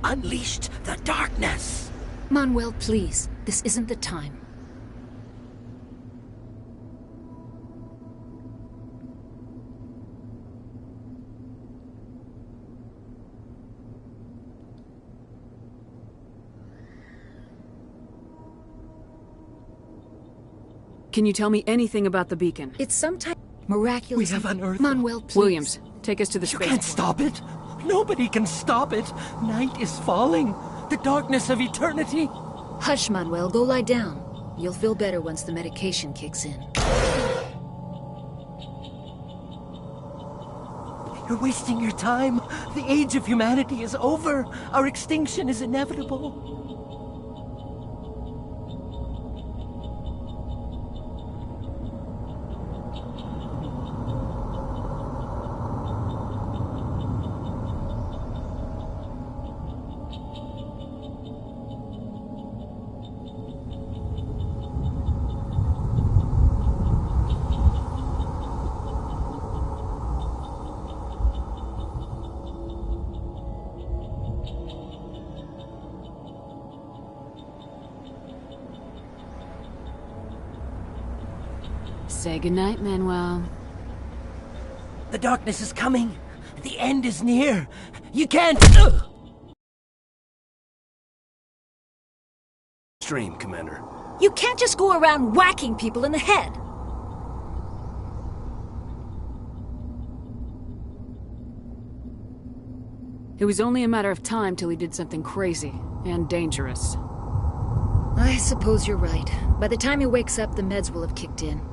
unleashed the darkness. Manuel, please. This isn't the time. Can you tell me anything about the beacon? It's some type miraculous... We have unearthed... Manuel, please. Williams, take us to the You space. can't stop it. Nobody can stop it. Night is falling. The darkness of eternity. Hush, Manuel. Go lie down. You'll feel better once the medication kicks in. You're wasting your time. The age of humanity is over. Our extinction is inevitable. Say goodnight, Manuel. The darkness is coming. The end is near. You can't... Stream, Commander. You can't just go around whacking people in the head. It was only a matter of time till he did something crazy and dangerous. I suppose you're right. By the time he wakes up, the meds will have kicked in.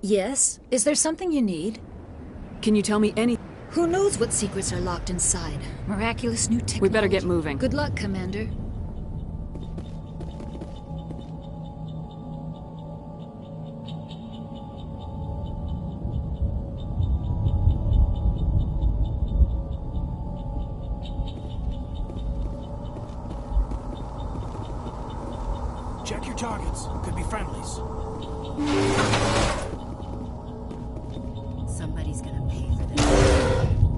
Yes? Is there something you need? Can you tell me any... Who knows what secrets are locked inside? Miraculous new technology. We better get moving. Good luck, Commander. Check your targets. Could be friendlies. Somebody's gonna pay for this.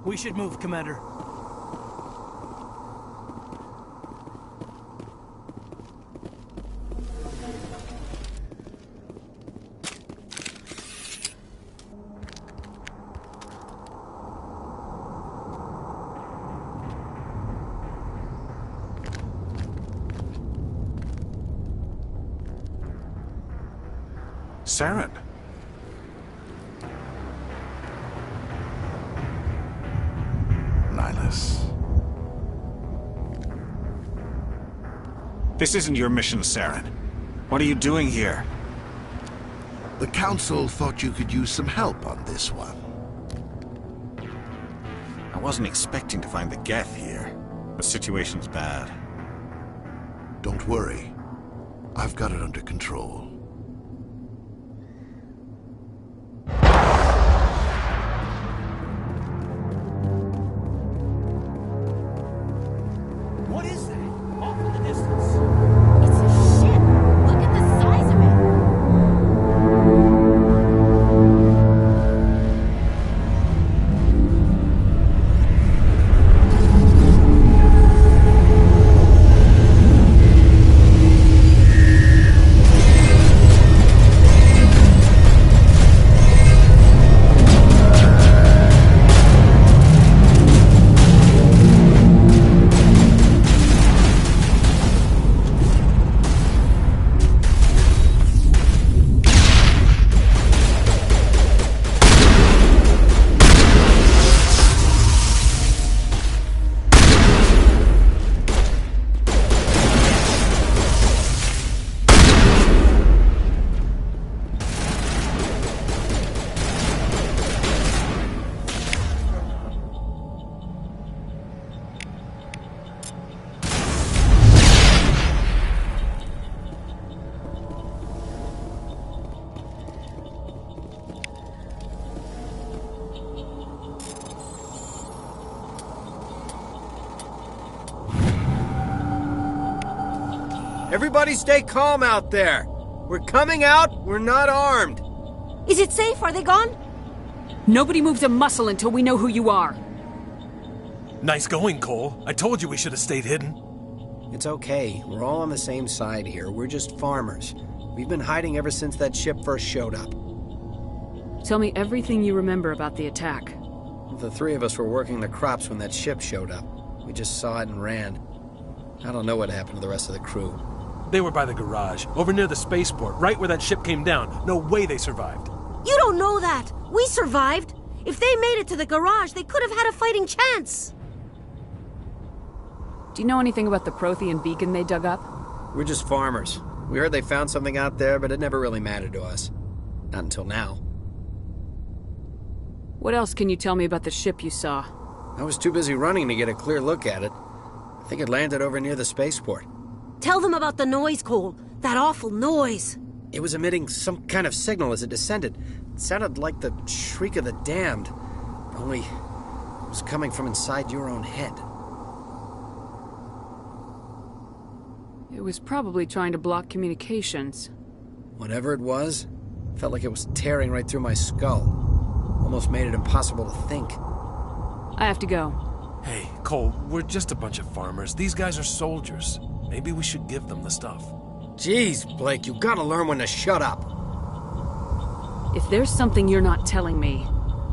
We should move, Commander. Saren. Nihilus. This isn't your mission, Saren. What are you doing here? The Council thought you could use some help on this one. I wasn't expecting to find the Geth here. The situation's bad. Don't worry. I've got it under control. What is that? Off in the distance. It's a ship. Look at the size of it. Everybody stay calm out there. We're coming out, we're not armed. Is it safe? Are they gone? Nobody moves a muscle until we know who you are. Nice going, Cole. I told you we should have stayed hidden. It's okay. We're all on the same side here. We're just farmers. We've been hiding ever since that ship first showed up. Tell me everything you remember about the attack. The three of us were working the crops when that ship showed up. We just saw it and ran. I don't know what happened to the rest of the crew. They were by the garage, over near the spaceport, right where that ship came down. No way they survived. You don't know that. We survived. If they made it to the garage, they could have had a fighting chance. Do you know anything about the Prothean beacon they dug up? We're just farmers. We heard they found something out there, but it never really mattered to us. Not until now. What else can you tell me about the ship you saw? I was too busy running to get a clear look at it. I think it landed over near the spaceport. Tell them about the noise, Cole. That awful noise. It was emitting some kind of signal as it descended. It sounded like the shriek of the damned. Only it was coming from inside your own head. It was probably trying to block communications. Whatever it was, felt like it was tearing right through my skull. Almost made it impossible to think. I have to go. Hey, Cole, we're just a bunch of farmers. These guys are soldiers. Maybe we should give them the stuff. Jeez, Blake, you gotta learn when to shut up. If there's something you're not telling me...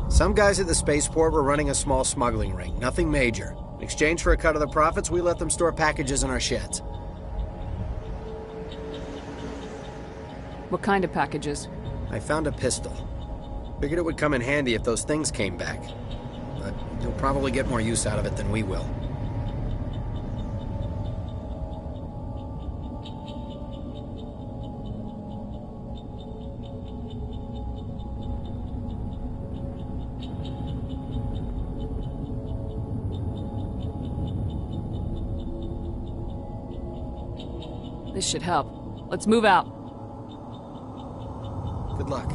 Some guys at the spaceport were running a small smuggling ring, nothing major. In exchange for a cut of the profits, we let them store packages in our sheds. What kind of packages? I found a pistol. Figured it would come in handy if those things came back. But you'll probably get more use out of it than we will. This should help. Let's move out. Good luck.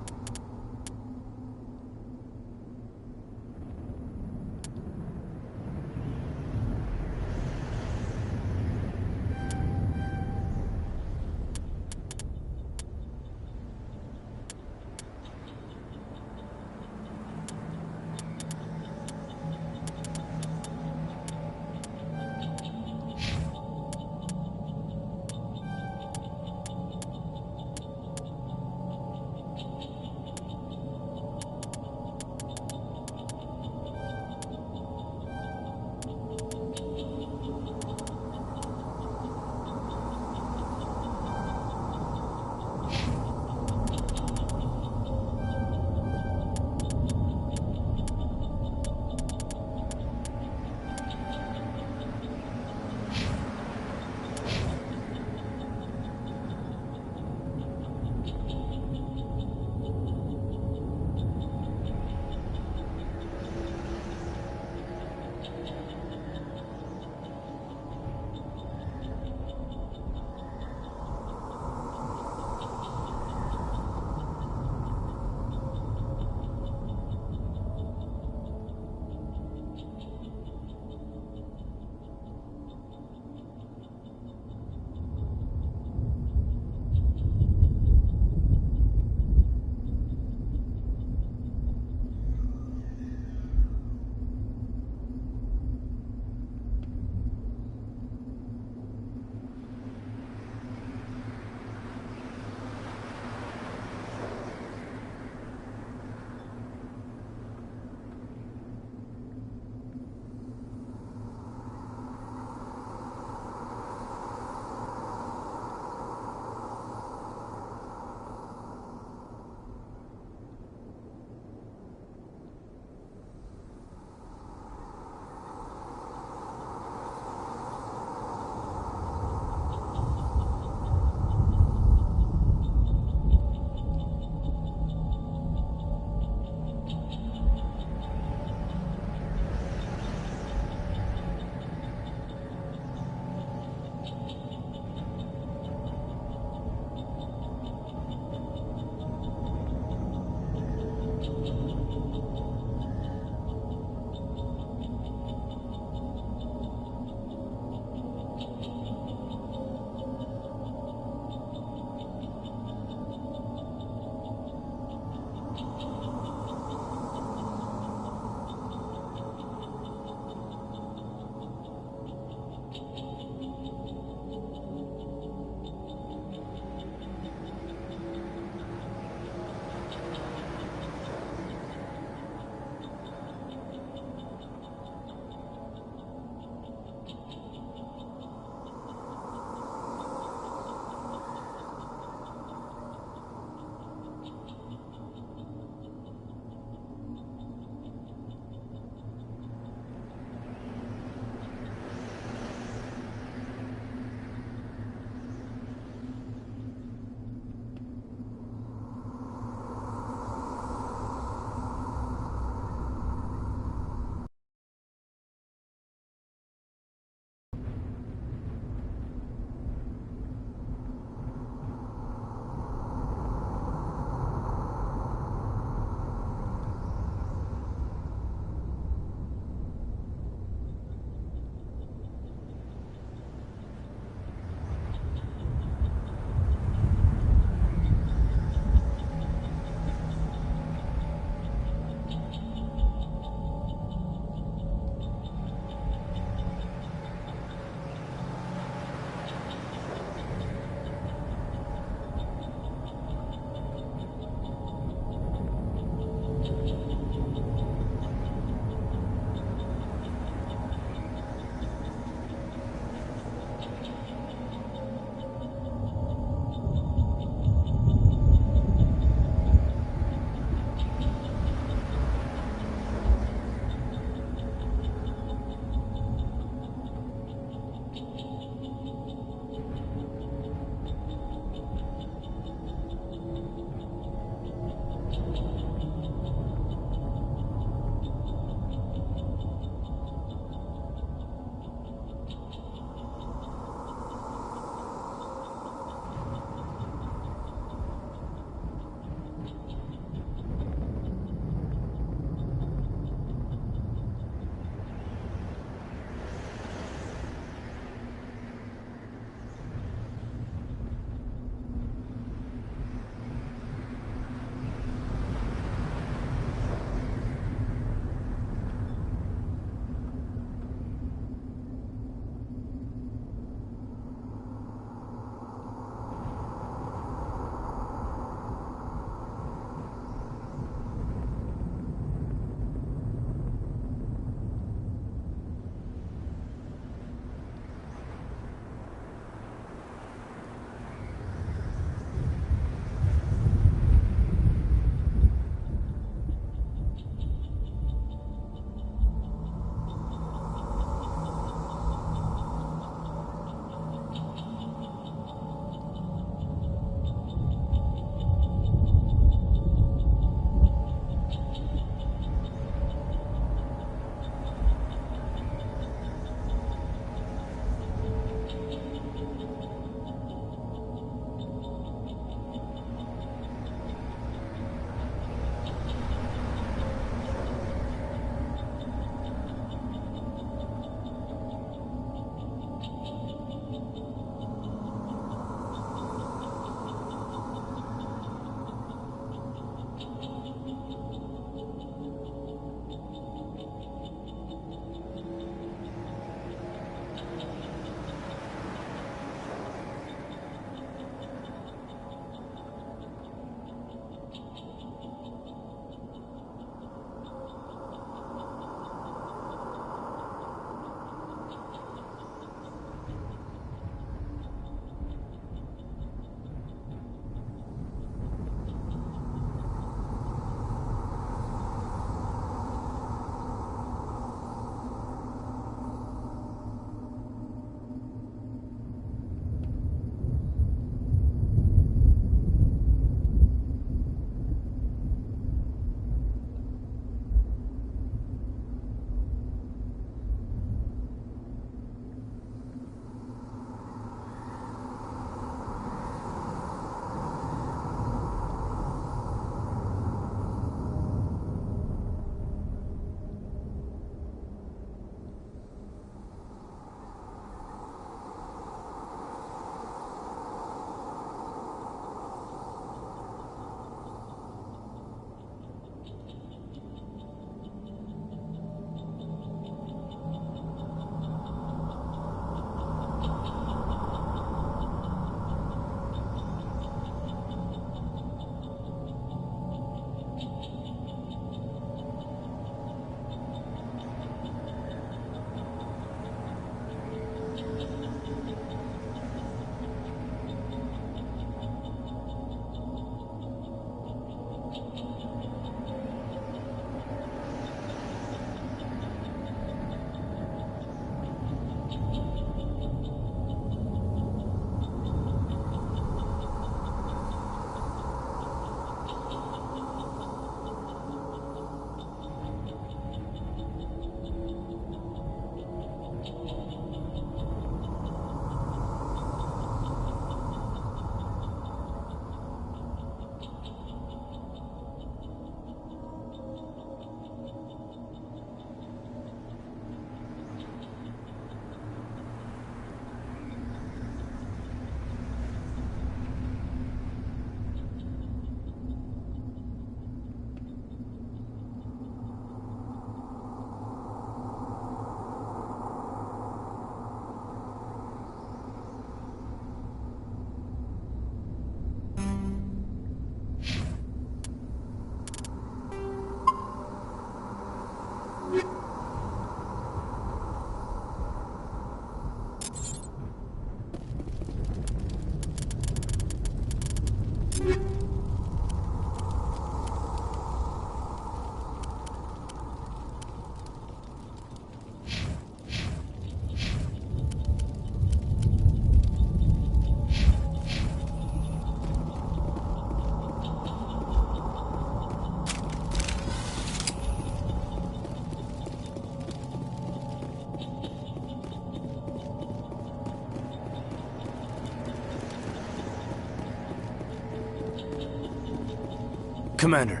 Commander,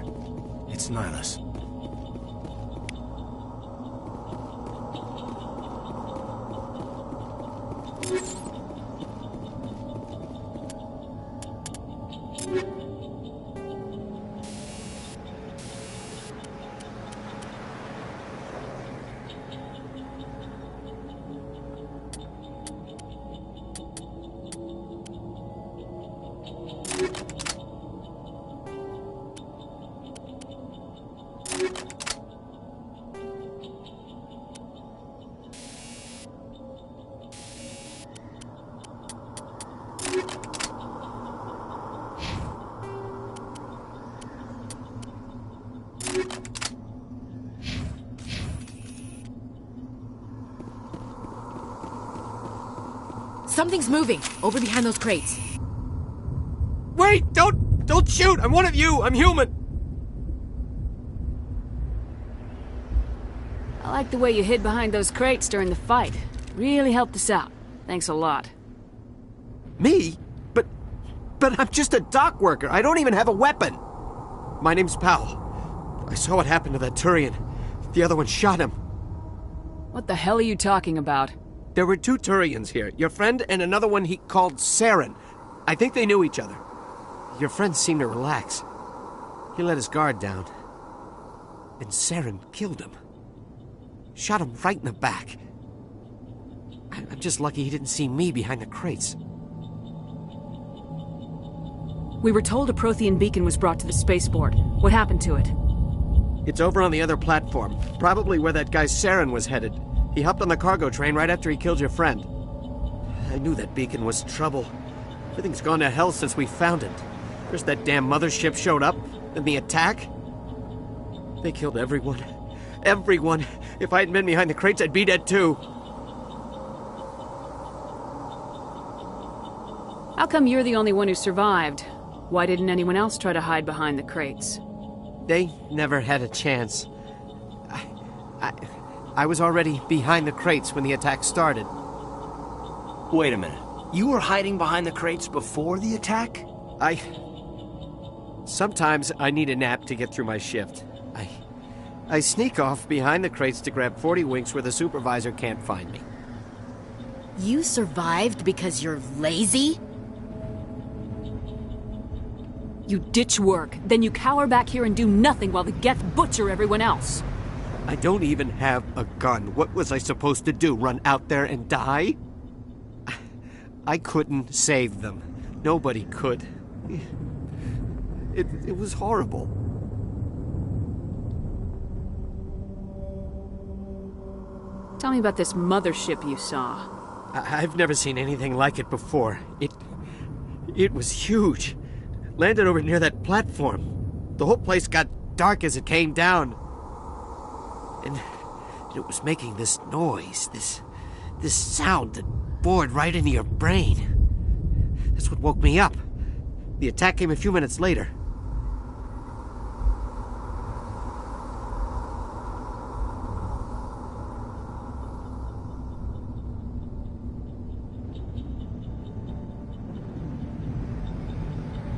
it's Nihilus. Something's moving, over behind those crates. Wait! Don't shoot! I'm one of you! I'm human! I like the way you hid behind those crates during the fight. Really helped us out. Thanks a lot. Me? But I'm just a dock worker. I don't even have a weapon. My name's Powell. I saw what happened to that Turian. The other one shot him. What the hell are you talking about? There were 2 Turians here. Your friend and another one he called Saren. I think they knew each other. Your friend seemed to relax. He let his guard down. And Saren killed him. Shot him right in the back. I'm just lucky he didn't see me behind the crates. We were told a Prothean beacon was brought to the spaceport. What happened to it? It's over on the other platform. Probably where that guy Saren was headed. He hopped on the cargo train right after he killed your friend. I knew that beacon was trouble. Everything's gone to hell since we found it. First that damn mothership showed up, then the attack. They killed everyone. Everyone. If I hadn't been behind the crates, I'd be dead too. How come you're the only one who survived? Why didn't anyone else try to hide behind the crates? They never had a chance. I was already behind the crates when the attack started. Wait a minute. You were hiding behind the crates before the attack? Sometimes I need a nap to get through my shift. I sneak off behind the crates to grab 40 winks where the supervisor can't find me. You survived because you're lazy? You ditch work, then you cower back here and do nothing while the Geth butcher everyone else. I don't even have a gun. What was I supposed to do? Run out there and die? I couldn't save them. Nobody could. It was horrible. Tell me about this mothership you saw. I've never seen anything like it before. It was huge. Landed over near that platform. The whole place got dark as it came down. And it was making this noise, this sound that bored right into your brain. That's what woke me up. The attack came a few minutes later.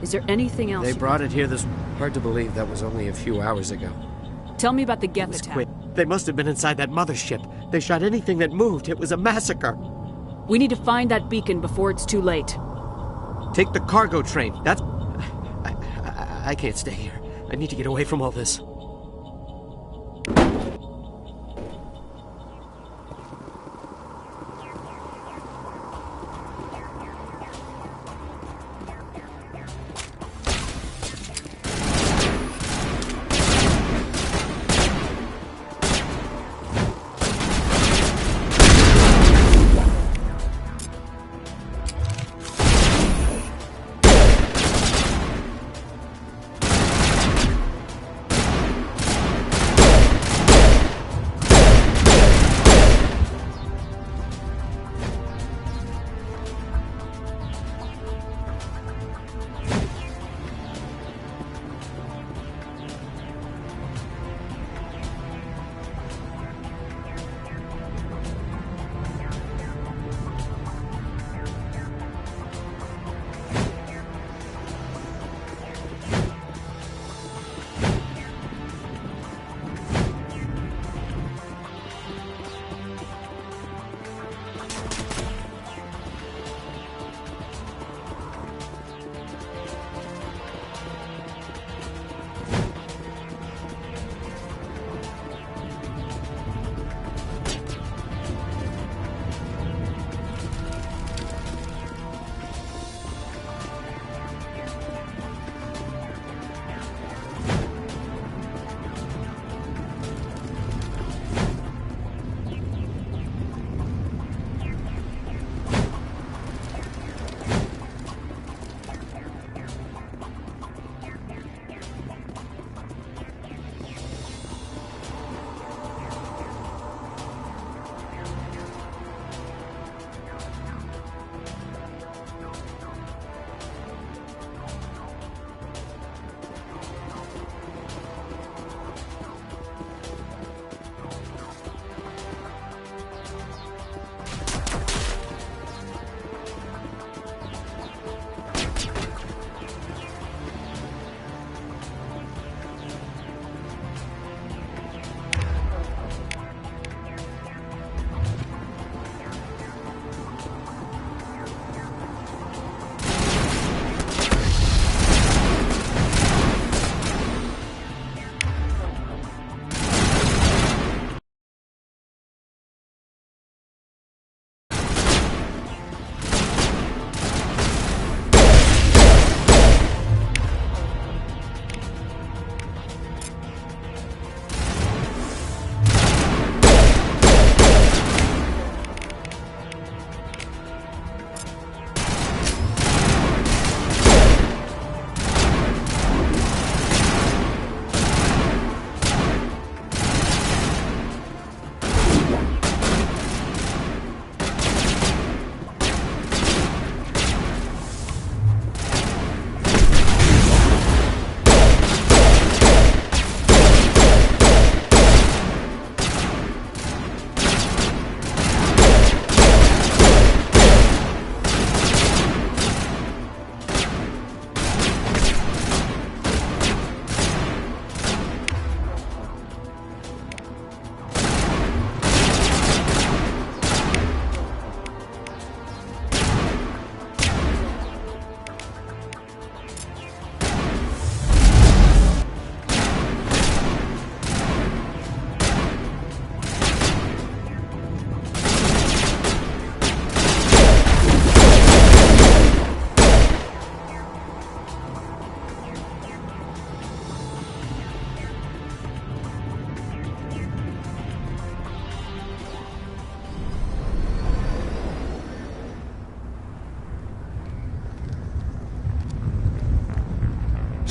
Is there anything else? They brought it here this... Hard to believe that was only a few hours ago. Tell me about the Geth attack. Quick. They must have been inside that mothership. They shot anything that moved. It was a massacre. We need to find that beacon before it's too late. Take the cargo train. That's... I can't stay here. I need to get away from all this.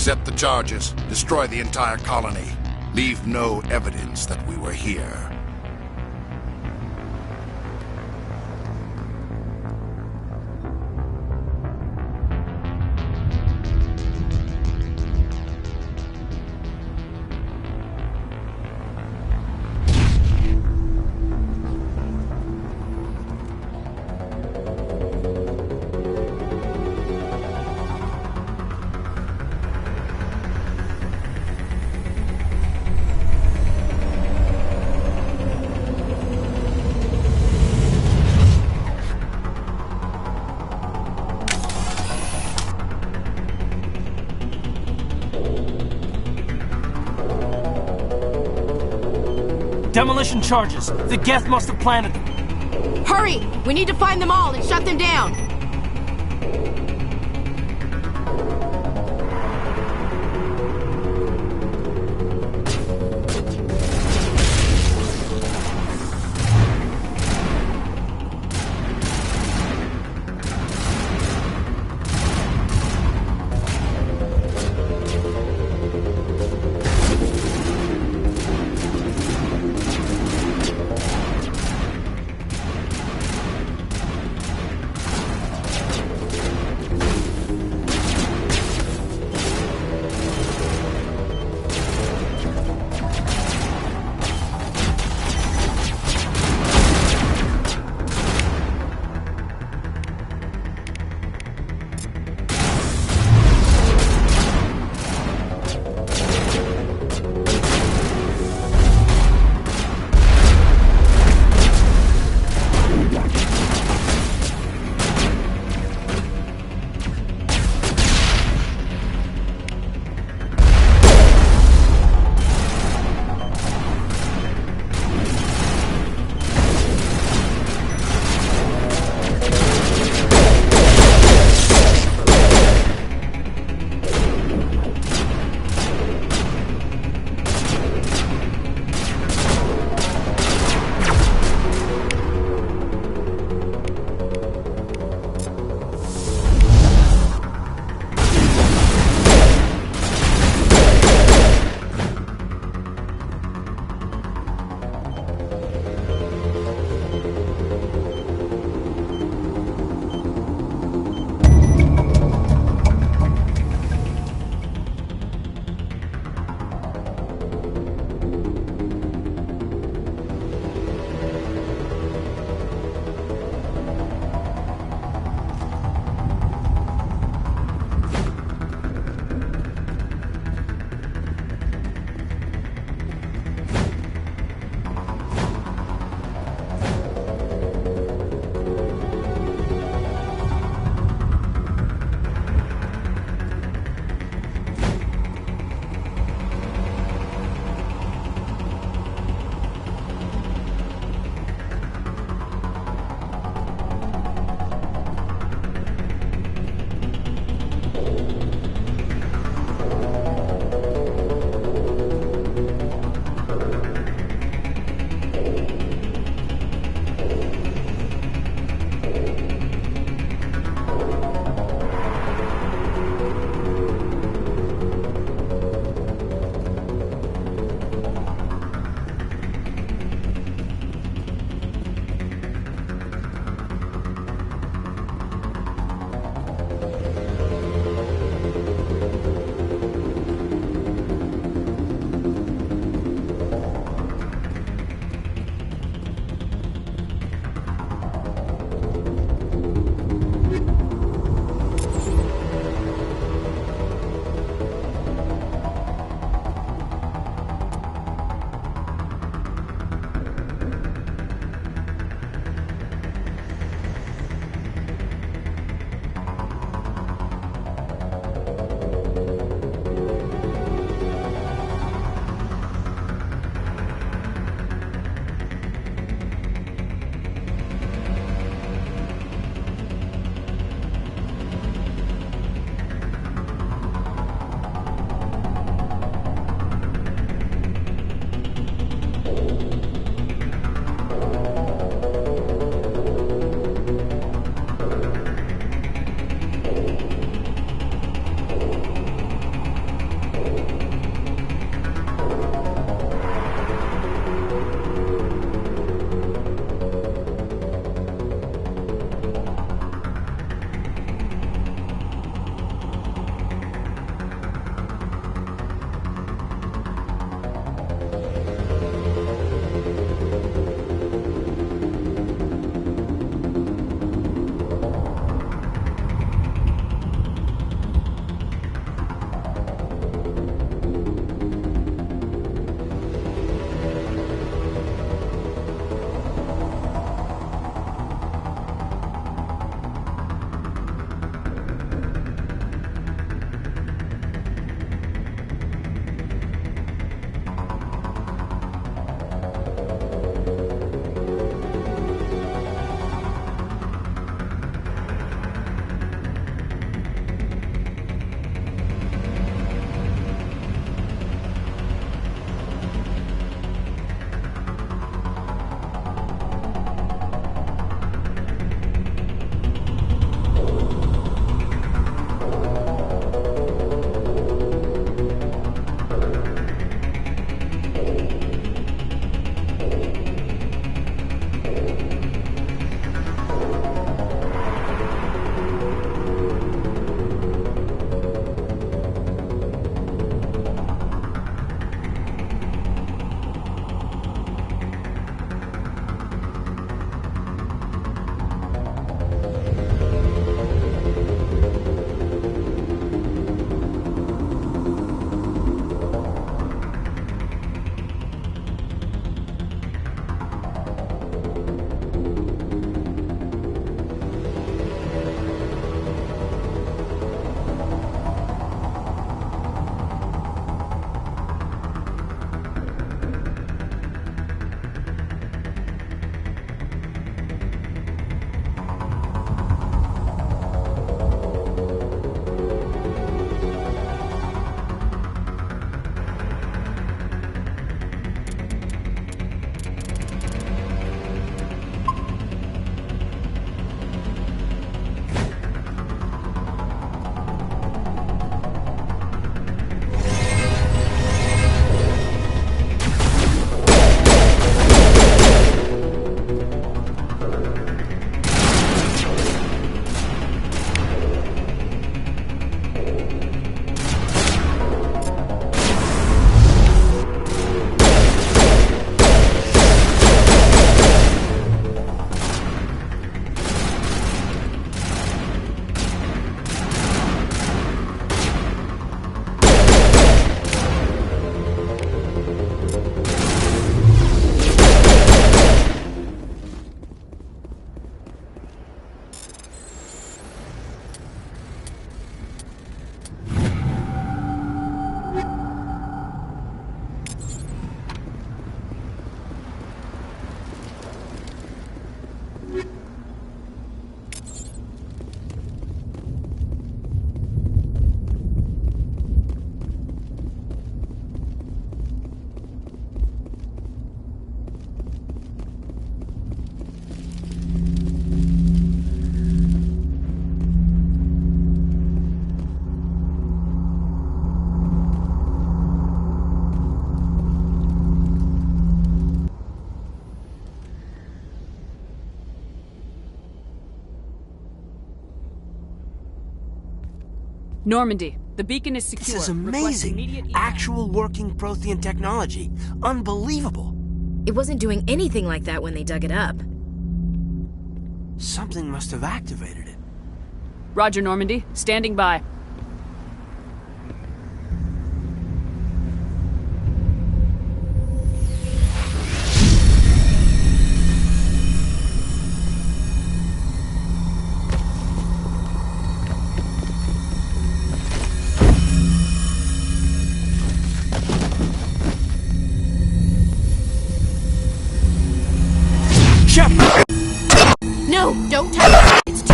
Accept the charges. Destroy the entire colony. Leave no evidence that we were here. Demolition charges. The Geth must have planted them. Hurry! We need to find them all and shut them down! Normandy, the beacon is secure. This is Request amazing. immediate evac. Actual working Prothean technology. Unbelievable. It wasn't doing anything like that when they dug it up. Something must have activated it. Roger, Normandy. Standing by. No, don't touch it. It's too...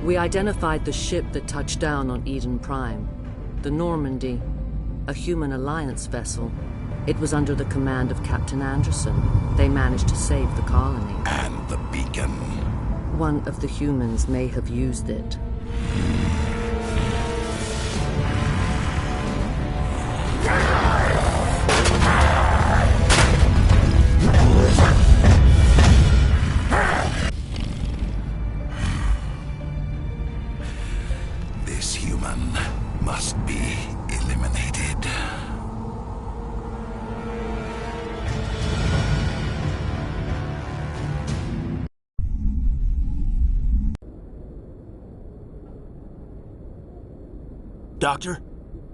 We identified the ship that touched down on Eden Prime. The Normandy, a human alliance vessel. It was under the command of Captain Anderson. They managed to save the colony. And the beacon. One of the humans may have used it. This human must be eliminated. Doctor?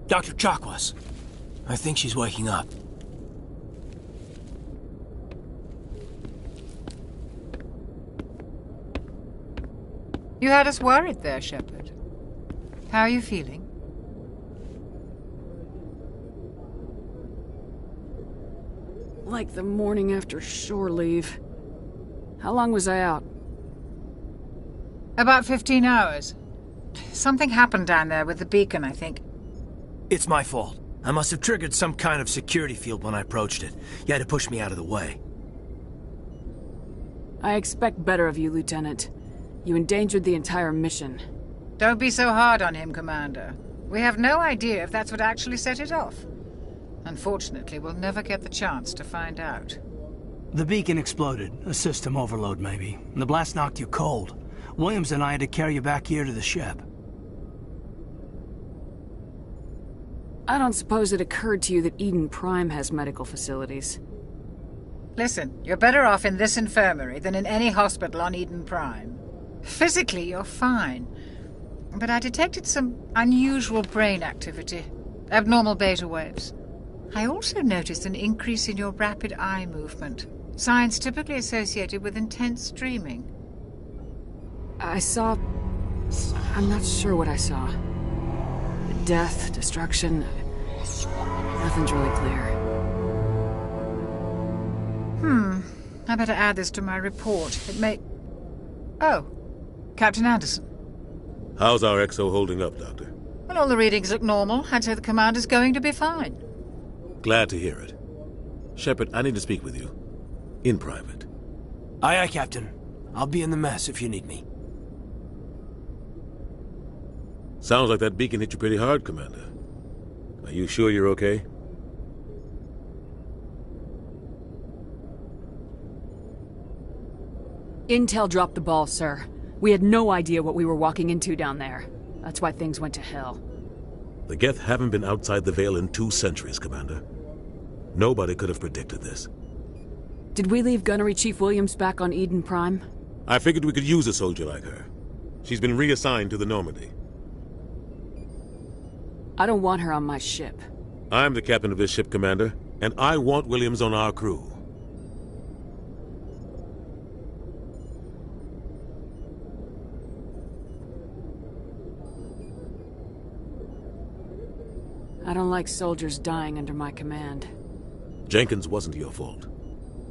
Dr. Chakwas. I think she's waking up. You had us worried there, Shepard. How are you feeling? Like the morning after shore leave. How long was I out? About 15 hours. Something happened down there with the beacon, I think. It's my fault. I must have triggered some kind of security field when I approached it. You had to push me out of the way. I expect better of you, Lieutenant. You endangered the entire mission. Don't be so hard on him, Commander. We have no idea if that's what actually set it off. Unfortunately, we'll never get the chance to find out. The beacon exploded. A system overload, maybe. The blast knocked you cold. Williams and I had to carry you back here to the ship. I don't suppose it occurred to you that Eden Prime has medical facilities. Listen, you're better off in this infirmary than in any hospital on Eden Prime. Physically, you're fine. But I detected some unusual brain activity. Abnormal beta waves. I also noticed an increase in your rapid eye movement. Signs typically associated with intense dreaming. I saw... I'm not sure what I saw. Death, destruction... Nothing's really clear. I better add this to my report. It may... Oh, Captain Anderson. How's our XO holding up, Doctor? Well, all the readings look normal. I'd say the commander's going to be fine. Glad to hear it. Shepard, I need to speak with you. In private. Aye, aye, Captain. I'll be in the mess if you need me. Sounds like that beacon hit you pretty hard, Commander. Are you sure you're okay? Intel dropped the ball, sir. We had no idea what we were walking into down there. That's why things went to hell. The Geth haven't been outside the Veil in 2 centuries, Commander. Nobody could have predicted this. Did we leave Gunnery Chief Williams back on Eden Prime? I figured we could use a soldier like her. She's been reassigned to the Normandy. I don't want her on my ship. I'm the captain of this ship, Commander, and I want Williams on our crew. I don't like soldiers dying under my command. Jenkins wasn't your fault.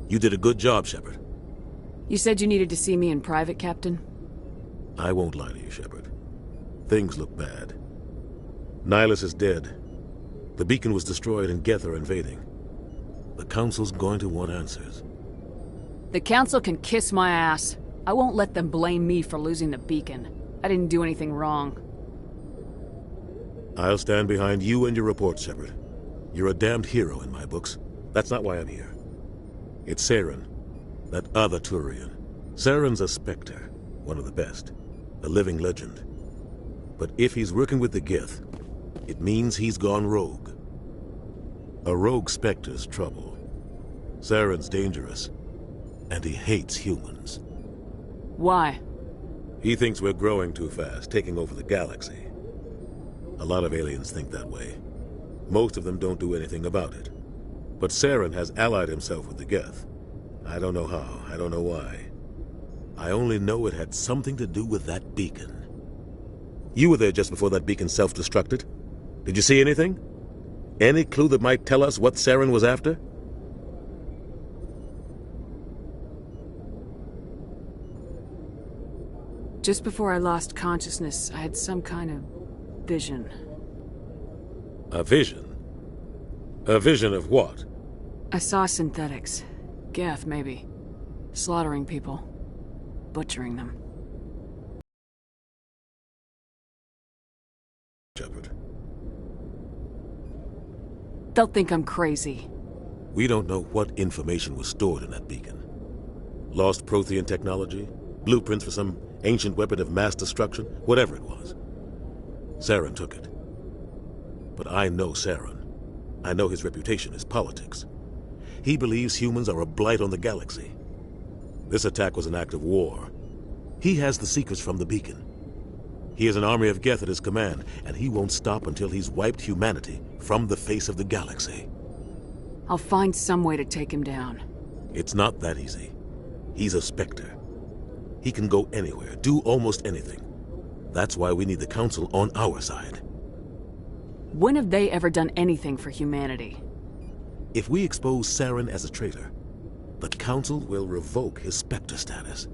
You did a good job, Shepard. You said you needed to see me in private, Captain? I won't lie to you, Shepard. Things look bad. Nihilus is dead. The beacon was destroyed and Geth are invading. The Council's going to want answers. The Council can kiss my ass. I won't let them blame me for losing the beacon. I didn't do anything wrong. I'll stand behind you and your report, Shepard. You're a damned hero in my books. That's not why I'm here. It's Saren, that other Turian. Saren's a Spectre, one of the best, a living legend. But if he's working with the Geth, it means he's gone rogue. A rogue Spectre's trouble. Saren's dangerous, and he hates humans. Why? He thinks we're growing too fast, taking over the galaxy. A lot of aliens think that way. Most of them don't do anything about it. But Saren has allied himself with the Geth. I don't know how, I don't know why. I only know it had something to do with that beacon. You were there just before that beacon self-destructed. Did you see anything? Any clue that might tell us what Saren was after? Just before I lost consciousness, I had some kind of vision. A vision? A vision of what? I saw synthetics. Geth, maybe. Slaughtering people. Butchering them. Shepard. They'll think I'm crazy. We don't know what information was stored in that beacon. Lost Prothean technology? Blueprints for some ancient weapon of mass destruction? Whatever it was. Saren took it. But I know Saren. I know his reputation is politics. He believes humans are a blight on the galaxy. This attack was an act of war. He has the secrets from the beacon. He has an army of Geth at his command, and he won't stop until he's wiped humanity from the face of the galaxy. I'll find some way to take him down. It's not that easy. He's a Spectre. He can go anywhere, do almost anything. That's why we need the Council on our side. When have they ever done anything for humanity? If we expose Saren as a traitor, the Council will revoke his Spectre status.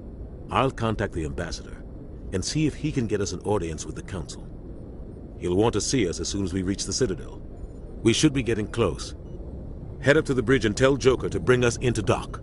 I'll contact the Ambassador and see if he can get us an audience with the Council. He'll want to see us as soon as we reach the Citadel. We should be getting close. Head up to the bridge and tell Joker to bring us into dock.